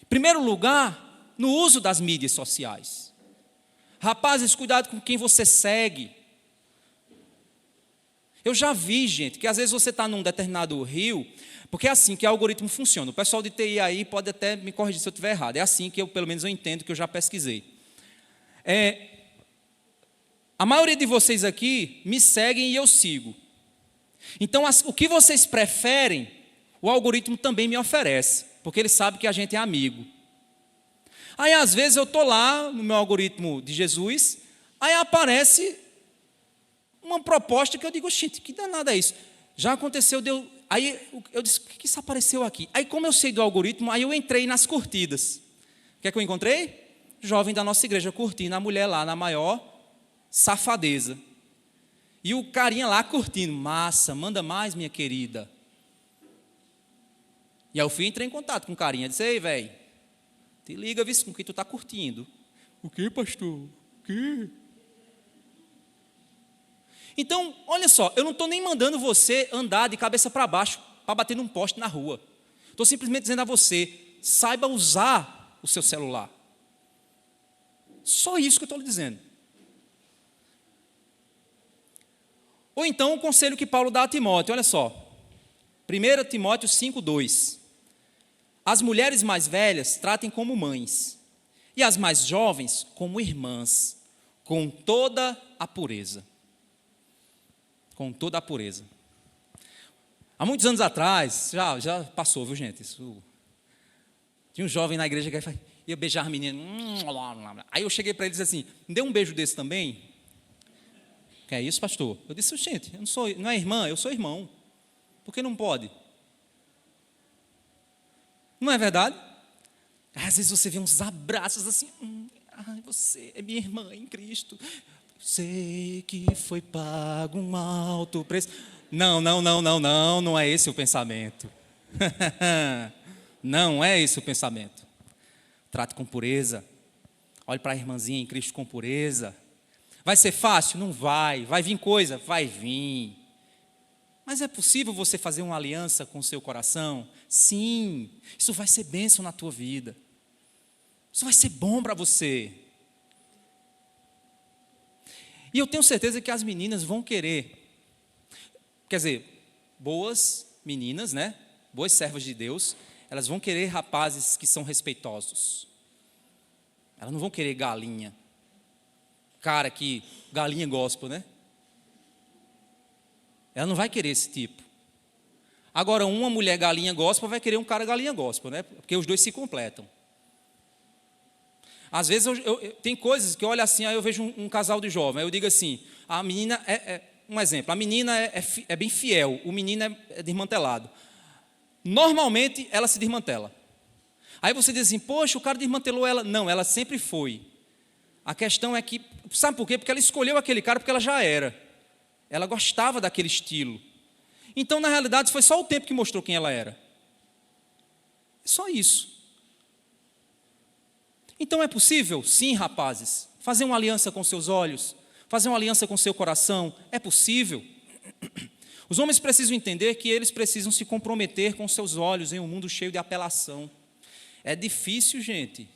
[SPEAKER 1] Em primeiro lugar, no uso das mídias sociais. Rapazes, cuidado com quem você segue. Eu já vi, gente, que às vezes você está num determinado rio, porque é assim que o algoritmo funciona. O pessoal de TI aí pode até me corrigir se eu estiver errado. É assim que pelo menos eu entendo, que eu já pesquisei. A maioria de vocês aqui me seguem e eu sigo. Então, o que vocês preferem, o algoritmo também me oferece, porque ele sabe que a gente é amigo. Aí, às vezes, eu estou lá no meu algoritmo de Jesus, aí aparece uma proposta que eu digo, gente, que danada é isso? Já aconteceu, aí eu disse, o que isso apareceu aqui? Aí, como eu sei do algoritmo, aí eu entrei nas curtidas. O que é que eu encontrei? Jovem da nossa igreja curtindo, a mulher lá na maior safadeza. E o carinha lá curtindo, massa, manda mais, minha querida. E aí eu entrei em contato com o carinha, disse, ei, velho, te liga, vê com quem tu está curtindo. O quê, pastor? O quê? Então, olha só, eu não estou nem mandando você andar de cabeça para baixo para bater num poste na rua. Estou simplesmente dizendo a você, saiba usar o seu celular. Só isso que eu estou lhe dizendo. Ou então o conselho que Paulo dá a Timóteo, olha só. 1 Timóteo 5,2. As mulheres mais velhas tratem como mães, e as mais jovens como irmãs, com toda a pureza. Com toda a pureza. Há muitos anos atrás, já passou, viu, gente? Tinha um jovem na igreja que ia beijar a menina. Aí eu cheguei para ele e disse assim, me dê um beijo desse também. Que é isso, pastor? Eu disse, gente, não é irmã, eu sou irmão. Por que não pode? Não é verdade? Às vezes você vê uns abraços assim, você é minha irmã em Cristo. Sei que foi pago um alto preço. Não é esse o pensamento. Não é esse o pensamento. Trate com pureza. Olhe para a irmãzinha em Cristo com pureza. Vai ser fácil? Não vai. Vai vir coisa? Vai vir. Mas é possível você fazer uma aliança com o seu coração? Sim. Isso vai ser bênção na tua vida. Isso vai ser bom para você. E eu tenho certeza que as meninas vão querer. Quer dizer, boas meninas, né? Boas servas de Deus, elas vão querer rapazes que são respeitosos. Elas não vão querer galinha. Cara que, galinha gospel, né? Ela não vai querer esse tipo. Agora, uma mulher galinha gospel vai querer um cara galinha gospel, né? Porque os dois se completam. Às vezes, tem coisas que eu olho assim, aí eu vejo um casal de jovens, aí eu digo assim, a menina um exemplo, a menina é bem fiel, o menino é desmantelado. Normalmente, ela se desmantela. Aí você diz assim, poxa, o cara desmantelou ela. Não, ela sempre foi. A questão é que, sabe por quê? Porque ela escolheu aquele cara porque ela já era. Ela gostava daquele estilo. Então, na realidade, foi só o tempo que mostrou quem ela era. É só isso. Então, é possível? Sim, rapazes. Fazer uma aliança com seus olhos, fazer uma aliança com seu coração, é possível. Os homens precisam entender que eles precisam se comprometer com seus olhos em um mundo cheio de apelação. É difícil, gente,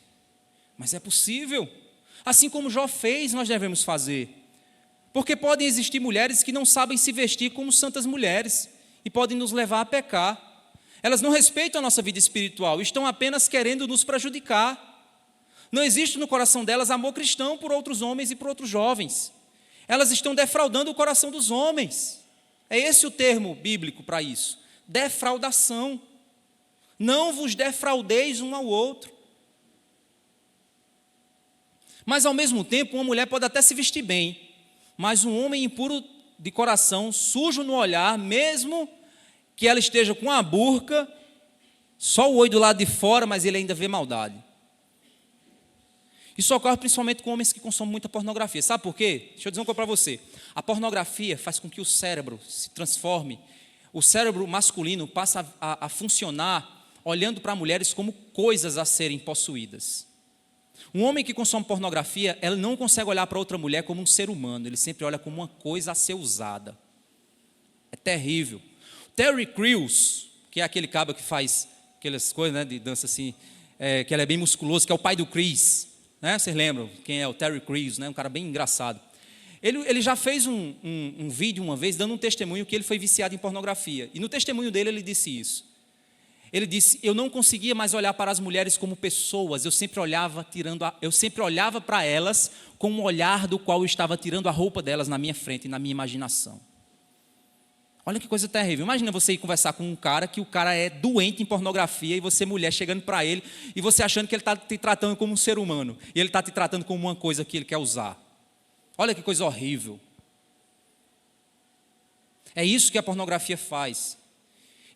[SPEAKER 1] mas é possível. Assim como Jó fez, nós devemos fazer. Porque podem existir mulheres que não sabem se vestir como santas mulheres e podem nos levar a pecar. Elas não respeitam a nossa vida espiritual, estão apenas querendo nos prejudicar. Não existe no coração delas amor cristão por outros homens e por outros jovens. Elas estão defraudando o coração dos homens. É esse o termo bíblico para isso. Defraudação. Não vos defraudeis um ao outro. Mas, ao mesmo tempo, uma mulher pode até se vestir bem, mas um homem impuro de coração, sujo no olhar, mesmo que ela esteja com a burca, só o olho do lado de fora, mas ele ainda vê maldade. Isso ocorre principalmente com homens que consomem muita pornografia. Sabe por quê? Deixa eu dizer uma coisa para você. A pornografia faz com que o cérebro se transforme. O cérebro masculino passa a funcionar olhando para mulheres como coisas a serem possuídas. Um homem que consome pornografia, ele não consegue olhar para outra mulher como um ser humano. Ele sempre olha como uma coisa a ser usada. É terrível. Terry Crews, que é aquele cabo que faz aquelas coisas, né, de dança assim, que ele é bem musculoso, que é o pai do Chris. Né? Vocês lembram quem é o Terry Crews, né? Um cara bem engraçado. Ele já fez um vídeo uma vez dando um testemunho que ele foi viciado em pornografia. E no testemunho dele ele disse isso. Ele disse: eu não conseguia mais olhar para as mulheres como pessoas, eu sempre olhava para elas com um olhar do qual eu estava tirando a roupa delas na minha frente, na minha imaginação. Olha que coisa terrível. Imagina você ir conversar com um cara que o cara é doente em pornografia e você, mulher, chegando para ele e você achando que ele está te tratando como um ser humano e ele está te tratando como uma coisa que ele quer usar. Olha que coisa horrível. É isso que a pornografia faz.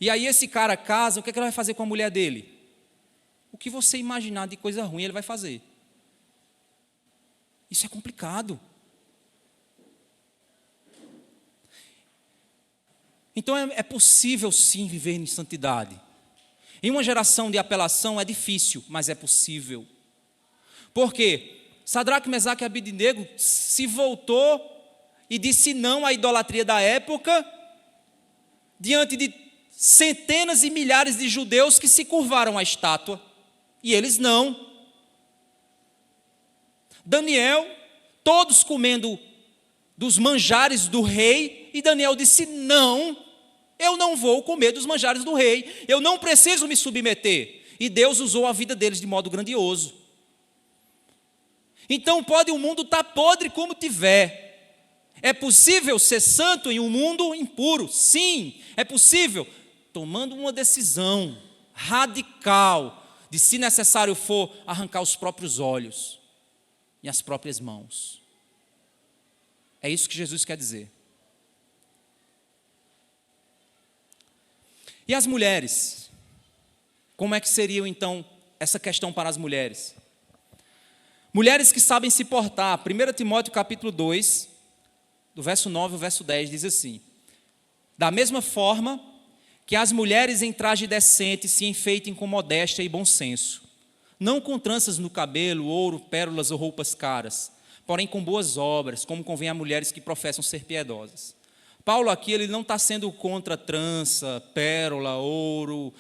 [SPEAKER 1] E aí esse cara casa, o que é que ele vai fazer com a mulher dele? O que você imaginar de coisa ruim ele vai fazer. Isso é complicado. Então é possível sim viver em santidade. Em uma geração de apelação é difícil, mas é possível. Por quê? Sadraque, Mesaque e Abednego se voltou e disse não à idolatria da época, diante de centenas e milhares de judeus que se curvaram à estátua, e eles não. Daniel, todos comendo dos manjares do rei, e Daniel disse: não, eu não vou comer dos manjares do rei, eu não preciso me submeter. E Deus usou a vida deles de modo grandioso. Então pode o mundo estar podre como tiver. É possível ser santo em um mundo impuro? Sim, é possível, tomando uma decisão radical de, se necessário for, arrancar os próprios olhos e as próprias mãos. É isso que Jesus quer dizer. E as mulheres? Como é que seria então essa questão para as mulheres? Mulheres que sabem se portar. 1 Timóteo capítulo 2, do verso 9 ao verso 10, diz assim: da mesma forma que as mulheres em traje decente se enfeitem com modéstia e bom senso, não com tranças no cabelo, ouro, pérolas ou roupas caras, porém com boas obras, como convém a mulheres que professam ser piedosas. Paulo aqui, ele não está sendo contra trança, pérola, ouro,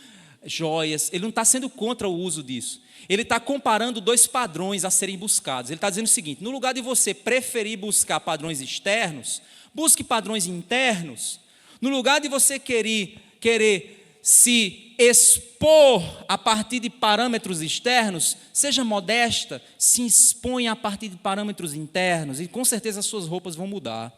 [SPEAKER 1] joias, ele não está sendo contra o uso disso. Ele está comparando dois padrões a serem buscados. Ele está dizendo o seguinte: no lugar de você preferir buscar padrões externos, busque padrões internos. No lugar de você querer se expor a partir de parâmetros externos, seja modesta, se exponha a partir de parâmetros internos, e com certeza as suas roupas vão mudar.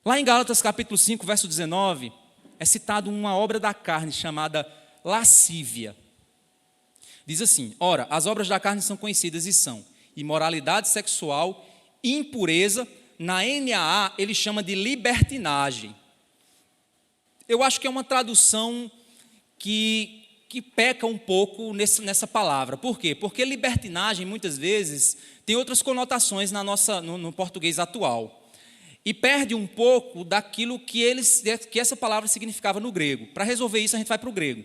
[SPEAKER 1] Lá em Gálatas capítulo 5, verso 19, é citado uma obra da carne chamada lascívia. Diz assim: ora, as obras da carne são conhecidas e são imoralidade sexual, impureza, na NAA ele chama de libertinagem. Eu acho que é uma tradução que peca um pouco nessa palavra. Por quê? Porque libertinagem muitas vezes tem outras conotações no português atual. E perde um pouco daquilo que essa palavra significava no grego. Para resolver isso, a gente vai para o grego.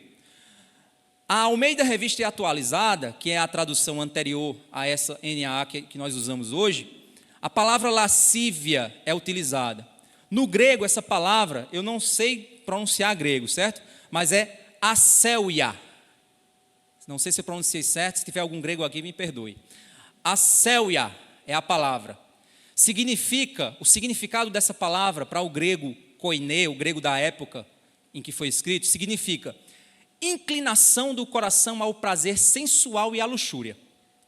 [SPEAKER 1] A Almeida Revista e Atualizada, que é a tradução anterior a essa NAA que nós usamos hoje, a palavra lascívia é utilizada. No grego, essa palavra, eu não sei pronunciar grego, certo? Mas é asséuia. Não sei se eu pronunciei certo, se tiver algum grego aqui, me perdoe. Asséuia é a palavra. O significado dessa palavra para o grego koiné, o grego da época em que foi escrito, significa inclinação do coração ao prazer sensual e à luxúria.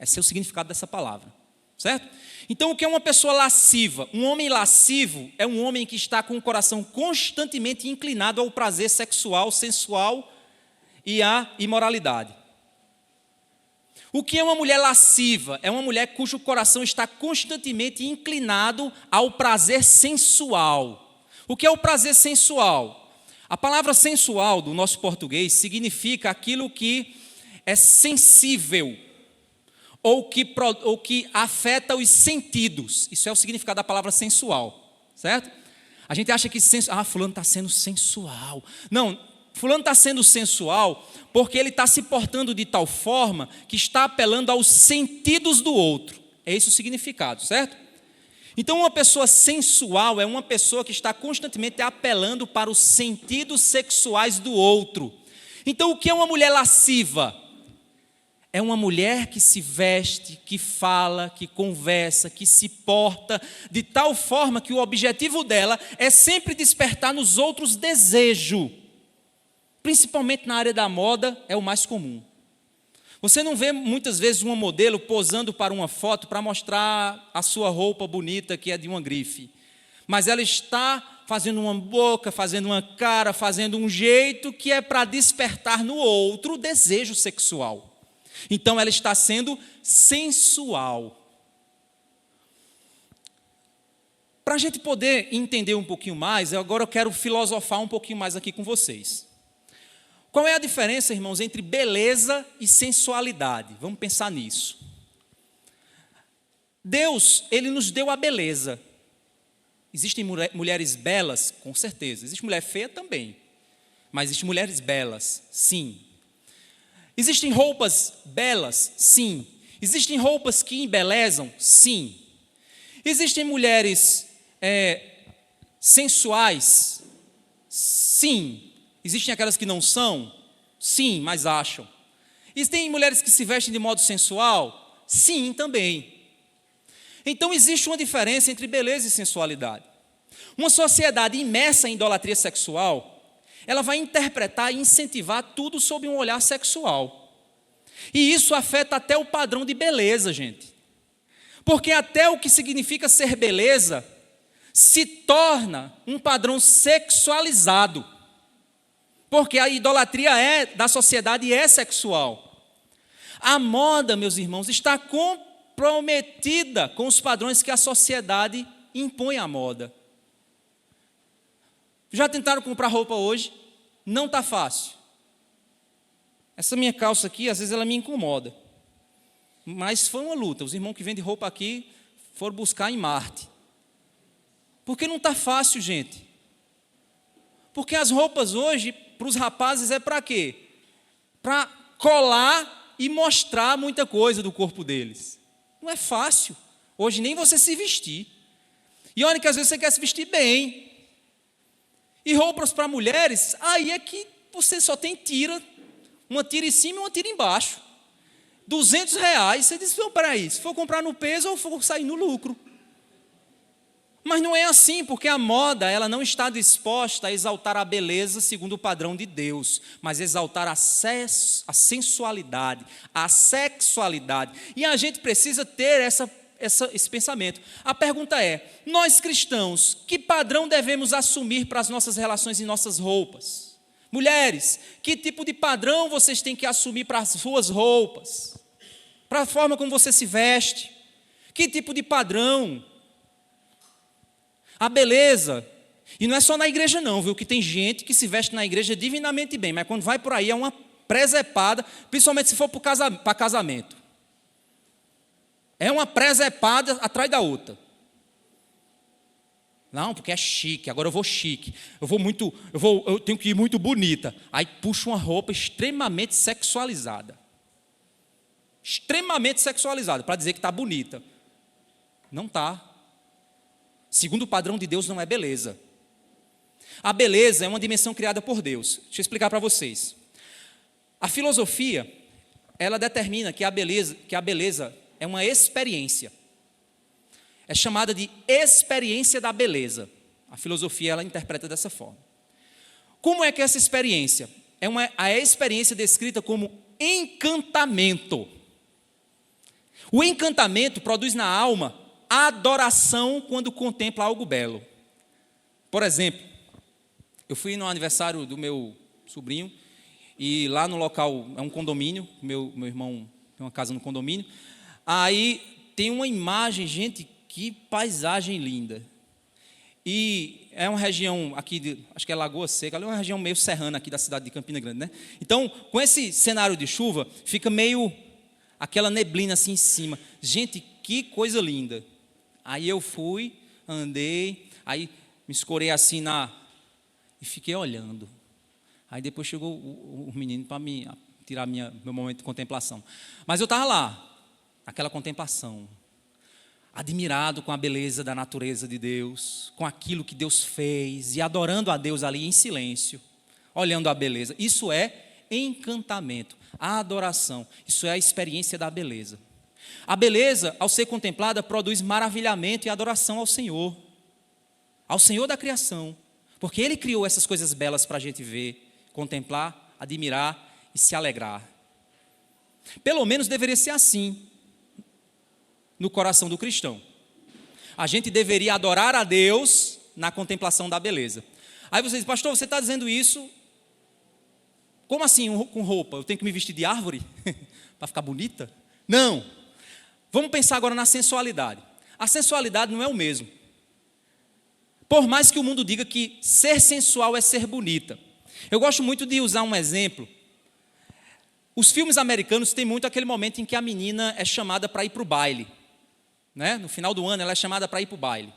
[SPEAKER 1] Esse é o significado dessa palavra, certo? Então, o que é uma pessoa lasciva? Um homem lascivo é um homem que está com o coração constantemente inclinado ao prazer sexual, sensual e à imoralidade. O que é uma mulher lasciva? É uma mulher cujo coração está constantemente inclinado ao prazer sensual. O que é o prazer sensual? A palavra sensual do nosso português significa aquilo que é sensível ou que afeta os sentidos. Isso é o significado da palavra sensual, certo? A gente acha que fulano está sendo sensual. Não, fulano está sendo sensual porque ele está se portando de tal forma que está apelando aos sentidos do outro. É esse o significado, certo? Então, uma pessoa sensual é uma pessoa que está constantemente apelando para os sentidos sexuais do outro. Então, o que é uma mulher lasciva? É uma mulher que se veste, que fala, que conversa, que se porta, de tal forma que o objetivo dela é sempre despertar nos outros desejo. Principalmente na área da moda, é o mais comum. Você não vê muitas vezes uma modelo posando para uma foto para mostrar a sua roupa bonita, que é de uma grife. Mas ela está fazendo uma boca, fazendo uma cara, fazendo um jeito que é para despertar no outro o desejo sexual. Então ela está sendo sensual. Para a gente poder entender um pouquinho mais, agora eu quero filosofar um pouquinho mais aqui com vocês. Qual é a diferença, irmãos, entre beleza e sensualidade? Vamos pensar nisso. Deus, Ele nos deu a beleza. Existem mulheres belas? Com certeza. Existe mulher feia também. Mas existem mulheres belas? Sim. Existem roupas belas? Sim. Existem roupas que embelezam? Sim. Existem mulheres sensuais? Sim. Existem aquelas que não são? Sim, mas acham. Existem mulheres que se vestem de modo sensual? Sim, também. Então existe uma diferença entre beleza e sensualidade. Uma sociedade imersa em idolatria sexual, ela vai interpretar e incentivar tudo sob um olhar sexual. E isso afeta até o padrão de beleza, gente. Porque até o que significa ser beleza se torna um padrão sexualizado. Porque a idolatria da sociedade é sexual. A moda, meus irmãos, está comprometida com os padrões que a sociedade impõe à moda. Já tentaram comprar roupa hoje? Não está fácil. Essa minha calça aqui, às vezes ela me incomoda. Mas foi uma luta. Os irmãos que vendem roupa aqui foram buscar em Marte. Porque não está fácil, gente. Porque as roupas hoje, para os rapazes, é para quê? Para colar e mostrar muita coisa do corpo deles. Não é fácil. Hoje nem você se vestir. E olha que às vezes você quer se vestir bem. E roupas para mulheres, aí é que você só tem tira. Uma tira em cima e uma tira embaixo. R$200. Você diz, não, peraí, se for comprar no peso ou for sair no lucro. Mas não é assim, porque a moda ela não está disposta a exaltar a beleza segundo o padrão de Deus, mas exaltar a sensualidade, a sexualidade. E a gente precisa ter esse pensamento. A pergunta é, nós cristãos, que padrão devemos assumir para as nossas relações e nossas roupas? Mulheres, que tipo de padrão vocês têm que assumir para as suas roupas? Para a forma como você se veste? Que tipo de padrão? A beleza, e não é só na igreja não, viu, que tem gente que se veste na igreja divinamente bem, mas quando vai por aí é uma presepada, principalmente se for para casamento. É uma presepada atrás da outra. Não, porque é chique, agora eu vou chique, eu tenho que ir muito bonita. Aí puxa uma roupa extremamente sexualizada. Extremamente sexualizada, para dizer que está bonita. Não está. Segundo o padrão de Deus, não é beleza. A beleza é uma dimensão criada por Deus. Deixa eu explicar para vocês. A filosofia, ela determina que a beleza é uma experiência. É chamada de experiência da beleza. A filosofia, ela interpreta dessa forma. Como é que é essa experiência? A experiência descrita como encantamento. O encantamento produz na alma adoração quando contempla algo belo. Por exemplo, eu fui no aniversário do meu sobrinho e lá no local, é um condomínio, meu irmão tem uma casa no condomínio, aí tem uma imagem, gente, que paisagem linda. E é uma região aqui, acho que é Lagoa Seca, é uma região meio serrana aqui da cidade de Campina Grande, né? Então, com esse cenário de chuva, fica meio aquela neblina assim em cima. Gente, que coisa linda. Aí eu fui, andei, aí me escorei assim e fiquei olhando. Aí depois chegou o menino para me tirar meu momento de contemplação. Mas eu estava lá, naquela contemplação, admirado com a beleza da natureza de Deus, com aquilo que Deus fez, e adorando a Deus ali em silêncio, olhando a beleza. Isso é encantamento, a adoração. Isso é a experiência da beleza. A beleza, ao ser contemplada, produz maravilhamento e adoração ao Senhor da criação, porque Ele criou essas coisas belas para a gente ver, contemplar, admirar e se alegrar. Pelo menos deveria ser assim no coração do cristão. A gente deveria adorar a Deus na contemplação da beleza. Aí você diz, pastor, você está dizendo isso? Como assim com roupa? Eu tenho que me vestir de árvore para ficar bonita? Não. Vamos pensar agora na sensualidade. A sensualidade não é o mesmo. Por mais que o mundo diga que ser sensual é ser bonita. Eu gosto muito de usar um exemplo. Os filmes americanos têm muito aquele momento em que a menina é chamada para ir para o baile. Né? No final do ano ela é chamada para ir para o baile.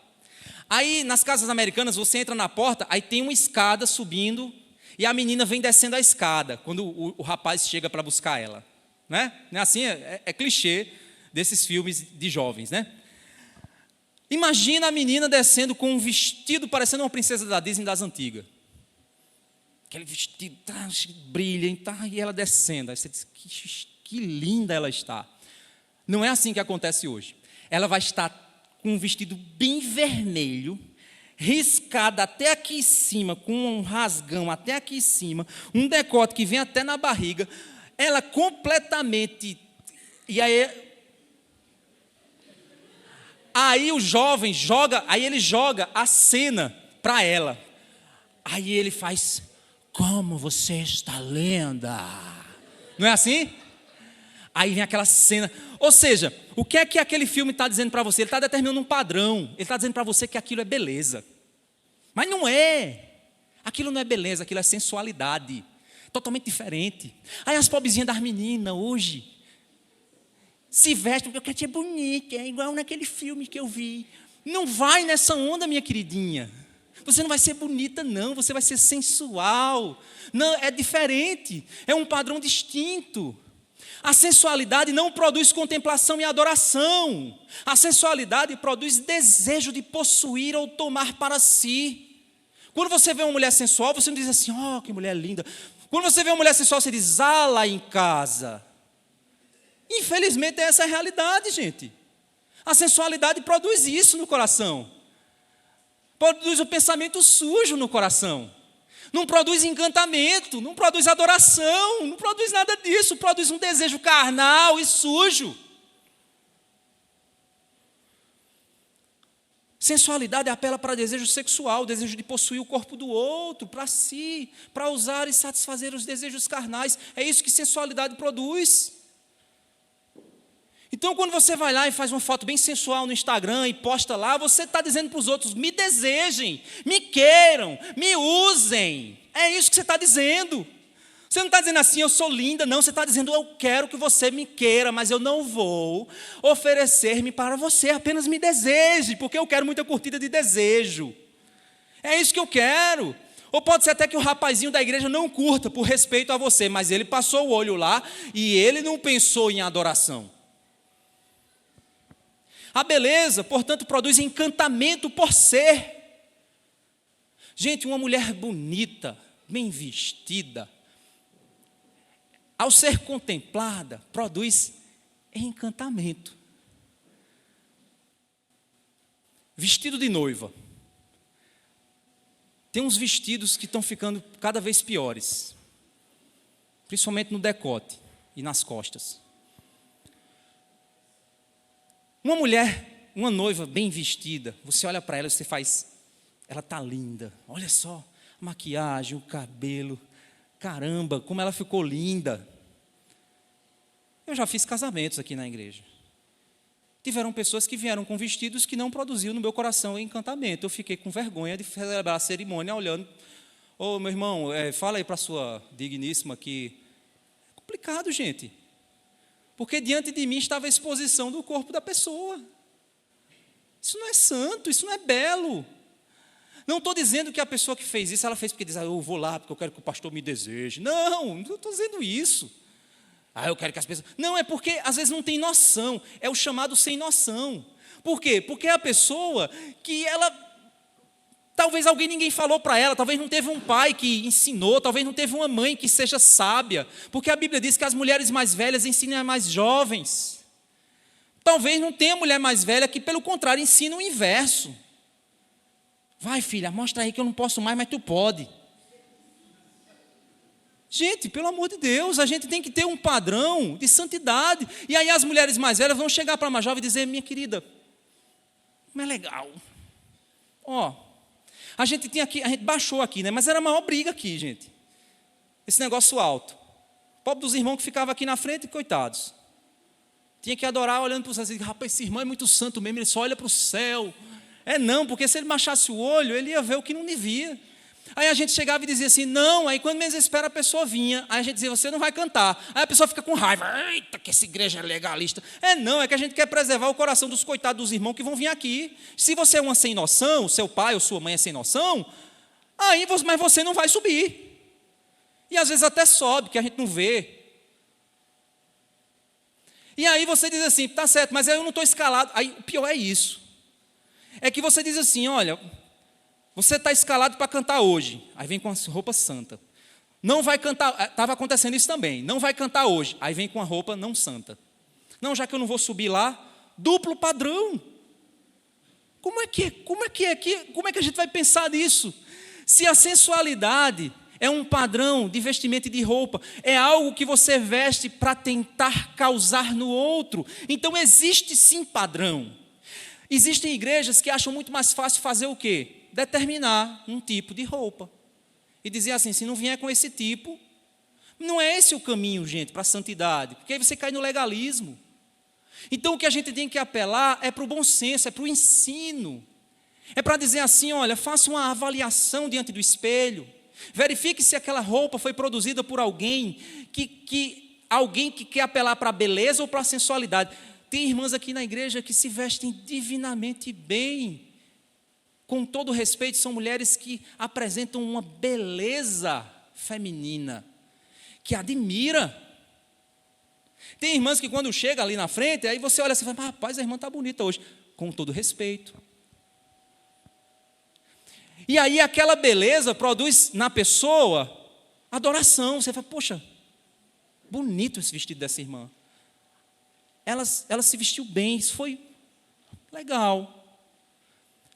[SPEAKER 1] Aí nas casas americanas você entra na porta, aí tem uma escada subindo e a menina vem descendo a escada quando o rapaz chega para buscar ela. Né? Assim, é clichê desses filmes de jovens, né? Imagina a menina descendo com um vestido parecendo uma princesa da Disney das antigas. Aquele vestido brilha, e ela descendo. Aí você diz, que linda ela está. Não é assim que acontece hoje. Ela vai estar com um vestido bem vermelho, riscado até aqui em cima, com um rasgão até aqui em cima, um decote que vem até na barriga, ela completamente... E aí o jovem ele joga a cena para ela. Aí ele faz, como você está linda. Não é assim? Aí vem aquela cena. Ou seja, o que é que aquele filme está dizendo para você? Ele está determinando um padrão. Ele está dizendo para você que aquilo é beleza. Mas não é. Aquilo não é beleza, aquilo é sensualidade. Totalmente diferente. Aí as pobrezinhas das meninas hoje se vestem porque eu quero ser bonita, é igual naquele filme que eu vi. Não vai nessa onda, minha queridinha. Você não vai ser bonita, não. Você vai ser sensual. Não, é diferente. É um padrão distinto. A sensualidade não produz contemplação e adoração. A sensualidade produz desejo de possuir ou tomar para si. Quando você vê uma mulher sensual, você não diz assim, oh, que mulher linda. Quando você vê uma mulher sensual, você diz, ah, lá em casa. Infelizmente, essa é a realidade, gente. A sensualidade produz isso no coração. Produz o pensamento sujo no coração. Não produz encantamento, não produz adoração, não produz nada disso. Produz um desejo carnal e sujo. Sensualidade apela para desejo sexual, desejo de possuir o corpo do outro, para si, para usar e satisfazer os desejos carnais. É isso que sensualidade produz. Então, quando você vai lá e faz uma foto bem sensual no Instagram e posta lá, você está dizendo para os outros, me desejem, me queiram, me usem. É isso que você está dizendo. Você não está dizendo assim, eu sou linda, não. Você está dizendo, eu quero que você me queira, mas eu não vou oferecer-me para você. Apenas me deseje, porque eu quero muita curtida de desejo. É isso que eu quero. Ou pode ser até que o rapazinho da igreja não curta por respeito a você, mas ele passou o olho lá e ele não pensou em adoração. A beleza, portanto, produz encantamento por ser. Gente, uma mulher bonita, bem vestida, ao ser contemplada, produz encantamento. Vestido de noiva. Tem uns vestidos que estão ficando cada vez piores, principalmente no decote e nas costas. Uma mulher, uma noiva bem vestida, você olha para ela e você faz, ela está linda, olha só, a maquiagem, o cabelo, caramba, como ela ficou linda. Eu já fiz casamentos aqui na igreja. Tiveram pessoas que vieram com vestidos que não produziam no meu coração encantamento. Eu fiquei com vergonha de celebrar a cerimônia olhando, ô meu irmão, fala aí para a sua digníssima que é complicado, gente. Porque diante de mim estava a exposição do corpo da pessoa. Isso não é santo, isso não é belo. Não estou dizendo que a pessoa que fez isso, ela fez porque diz, eu vou lá porque eu quero que o pastor me deseje. Não estou dizendo isso. Eu quero que as pessoas... Não, é porque às vezes não tem noção. É o chamado sem noção. Por quê? Porque é a pessoa que ela talvez ninguém falou para ela, talvez não teve um pai que ensinou, talvez não teve uma mãe que seja sábia, porque a Bíblia diz que as mulheres mais velhas ensinam as mais jovens. Talvez não tenha mulher mais velha que, pelo contrário, ensina o inverso. Vai, filha, mostra aí que eu não posso mais, mas tu pode. Gente, pelo amor de Deus, a gente tem que ter um padrão de santidade. E aí as mulheres mais velhas vão chegar para a mais jovem e dizer: minha querida, como é legal. Ó, a gente baixou aqui, né? Mas era a maior briga aqui, gente. Esse negócio alto. Pobre dos irmãos que ficavam aqui na frente, coitados. Tinha que adorar olhando para o céu. Assim, rapaz, esse irmão é muito santo mesmo, ele só olha para o céu. Não, porque se ele baixasse o olho, ele ia ver o que não devia. Aí a gente chegava e dizia assim, não, aí quando menos espera a pessoa vinha, aí a gente dizia, você não vai cantar. Aí a pessoa fica com raiva, eita, que essa igreja é legalista. Não, é que a gente quer preservar o coração dos coitados dos irmãos que vão vir aqui. Se você é uma sem noção, seu pai ou sua mãe é sem noção, mas você não vai subir. E às vezes até sobe, que a gente não vê. E aí você diz assim, tá certo, mas eu não estou escalado. Aí o pior é isso. É que você diz assim, olha, você está escalado para cantar hoje. Aí vem com a roupa santa. Não vai cantar, estava acontecendo isso também. Não vai cantar hoje. Aí vem com a roupa não santa. Não, já que eu não vou subir lá, duplo padrão. Como é que a gente vai pensar nisso? Se a sensualidade é um padrão de vestimento e de roupa, é algo que você veste para tentar causar no outro. Então existe sim padrão. Existem igrejas que acham muito mais fácil fazer o quê? Determinar um tipo de roupa. E dizer assim, se não vier com esse tipo, não é esse o caminho, gente, para a santidade. Porque aí você cai no legalismo. Então o que a gente tem que apelar é para o bom senso, é para o ensino. É para dizer assim, olha, faça uma avaliação diante do espelho. Verifique se aquela roupa foi produzida por alguém que quer apelar para a beleza ou para a sensualidade. Tem irmãs aqui na igreja que se vestem divinamente bem. Com todo respeito, são mulheres que apresentam uma beleza feminina, que admira. Tem irmãs que quando chega ali na frente, aí você olha assim e fala, rapaz, a irmã está bonita hoje. Com todo respeito. E aí aquela beleza produz na pessoa adoração. Você fala, poxa, bonito esse vestido dessa irmã. Ela se vestiu bem, isso foi legal.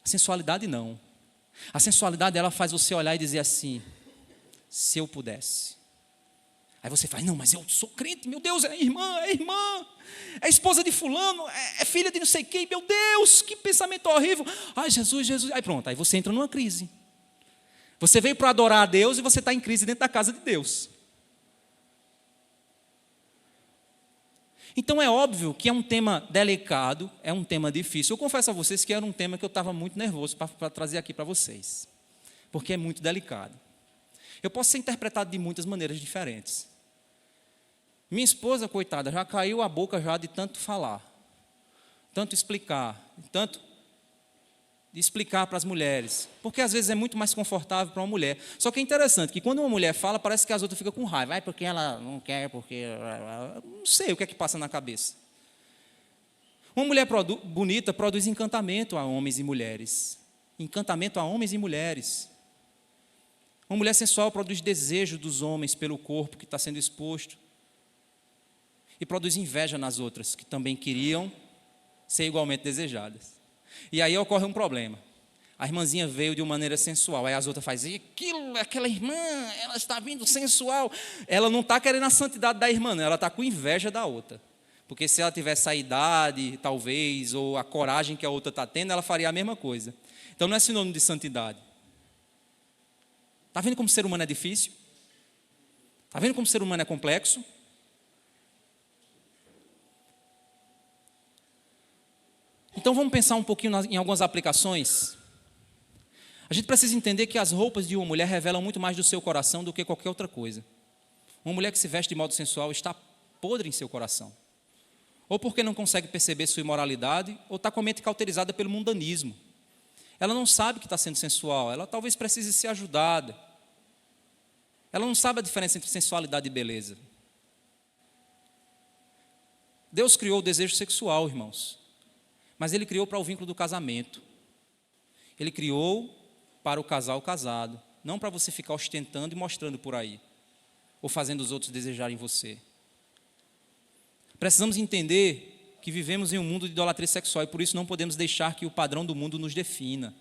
[SPEAKER 1] A sensualidade não. A sensualidade ela faz você olhar e dizer assim, se eu pudesse. Aí você fala, não, mas eu sou crente, meu Deus, é irmã, é esposa de fulano, é filha de não sei quem, meu Deus, que pensamento horrível. Ai, Jesus, aí pronto, aí você entra numa crise. Você veio para adorar a Deus e você está em crise dentro da casa de Deus. Então é óbvio que é um tema delicado, é um tema difícil. Eu confesso a vocês que era um tema que eu estava muito nervoso para trazer aqui para vocês, porque é muito delicado. Eu posso ser interpretado de muitas maneiras diferentes. Minha esposa, coitada, já caiu a boca já de tanto falar, tanto explicar, tanto de explicar para as mulheres, porque às vezes é muito mais confortável para uma mulher. Só que é interessante que quando uma mulher fala, parece que as outras ficam com raiva. Vai porque ela não quer, porque... Não sei o que é que passa na cabeça. Uma mulher bonita produz encantamento a homens e mulheres. Encantamento a homens e mulheres. Uma mulher sensual produz desejo dos homens pelo corpo que está sendo exposto. E produz inveja nas outras, que também queriam ser igualmente desejadas. E aí ocorre um problema. A irmãzinha veio de uma maneira sensual. Aí as outras fazem, aquela irmã, ela está vindo sensual. Ela não está querendo a santidade da irmã, não, ela está com inveja da outra. Porque se ela tivesse a idade, talvez, ou a coragem que a outra está tendo, ela faria a mesma coisa. Então não é sinônimo de santidade. Está vendo como o ser humano é difícil? Está vendo como o ser humano é complexo? Então vamos pensar um pouquinho em algumas aplicações. A gente precisa entender que as roupas de uma mulher revelam muito mais do seu coração do que qualquer outra coisa. Uma mulher que se veste de modo sensual está podre em seu coração. Ou porque não consegue perceber sua imoralidade, ou está com a mente cauterizada pelo mundanismo. Ela não sabe que está sendo sensual, ela talvez precise ser ajudada. Ela não sabe a diferença entre sensualidade e beleza. Deus criou o desejo sexual, irmãos. Mas Ele criou para o vínculo do casamento. Ele criou para o casal casado, não para você ficar ostentando e mostrando por aí, ou fazendo os outros desejarem você. Precisamos entender que vivemos em um mundo de idolatria sexual e por isso não podemos deixar que o padrão do mundo nos defina.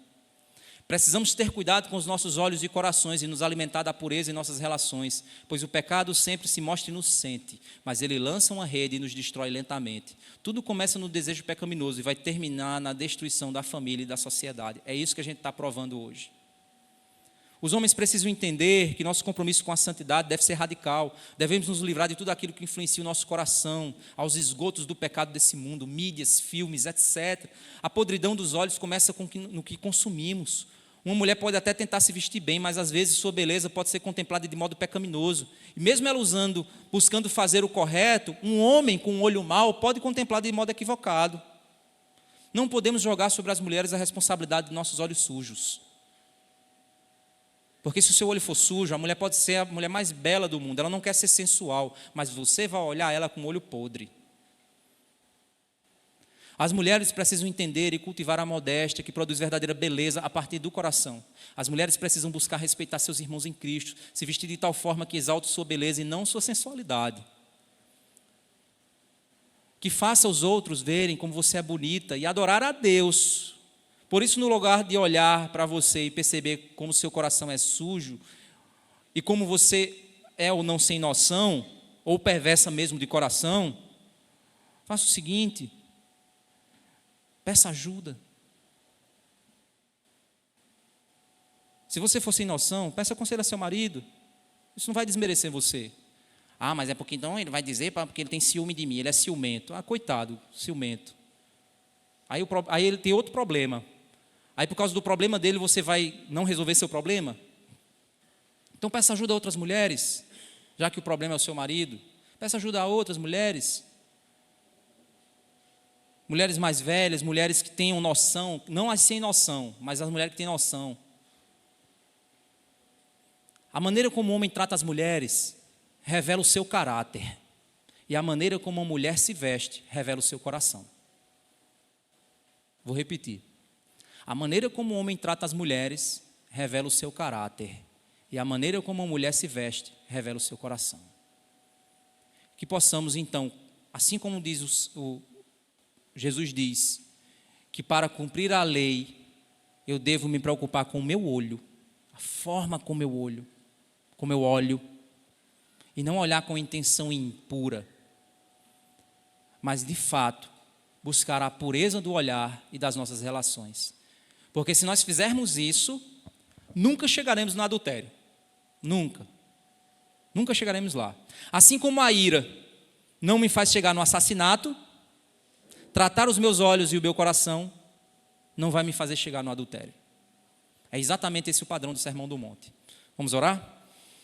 [SPEAKER 1] Precisamos ter cuidado com os nossos olhos e corações e nos alimentar da pureza em nossas relações, pois o pecado sempre se mostra inocente, mas ele lança uma rede e nos destrói lentamente. Tudo começa no desejo pecaminoso e vai terminar na destruição da família e da sociedade. É isso que a gente está provando hoje. Os homens precisam entender que nosso compromisso com a santidade deve ser radical. Devemos nos livrar de tudo aquilo que influencia o nosso coração, aos esgotos do pecado desse mundo, mídias, filmes, etc. A podridão dos olhos começa no que consumimos. Uma mulher pode até tentar se vestir bem, mas às vezes sua beleza pode ser contemplada de modo pecaminoso. E mesmo ela buscando fazer o correto, um homem com um olho mau pode contemplar de modo equivocado. Não podemos jogar sobre as mulheres a responsabilidade de nossos olhos sujos. Porque se o seu olho for sujo, a mulher pode ser a mulher mais bela do mundo, ela não quer ser sensual, mas você vai olhar ela com o olho podre. As mulheres precisam entender e cultivar a modéstia que produz verdadeira beleza a partir do coração. As mulheres precisam buscar respeitar seus irmãos em Cristo, se vestir de tal forma que exalte sua beleza e não sua sensualidade. Que faça os outros verem como você é bonita e adorar a Deus. Por isso, no lugar de olhar para você e perceber como seu coração é sujo e como você é ou não sem noção, ou perversa mesmo de coração, faça o seguinte: peça ajuda. Se você for sem noção, peça conselho a seu marido. Isso não vai desmerecer você. Ah, mas é porque então ele vai dizer porque ele tem ciúme de mim, ele é ciumento. Ah, coitado, ciumento. Aí ele tem outro problema. Aí por causa do problema dele você vai não resolver seu problema? Então peça ajuda a outras mulheres, já que o problema é o seu marido. Peça ajuda a outras mulheres. Mulheres mais velhas, mulheres que tenham noção, não as sem noção, mas as mulheres que têm noção. A maneira como o homem trata as mulheres revela o seu caráter. E a maneira como uma mulher se veste revela o seu coração. Vou repetir. A maneira como o homem trata as mulheres revela o seu caráter. E a maneira como uma mulher se veste revela o seu coração. Que possamos então, assim como diz Jesus diz, que para cumprir a lei, eu devo me preocupar com o meu olho, a forma como eu olho, e não olhar com intenção impura, mas de fato, buscar a pureza do olhar e das nossas relações. Porque se nós fizermos isso, nunca chegaremos no adultério. Nunca. Nunca chegaremos lá. Assim como a ira não me faz chegar no assassinato, tratar os meus olhos e o meu coração não vai me fazer chegar no adultério. É exatamente esse o padrão do Sermão do Monte. Vamos orar?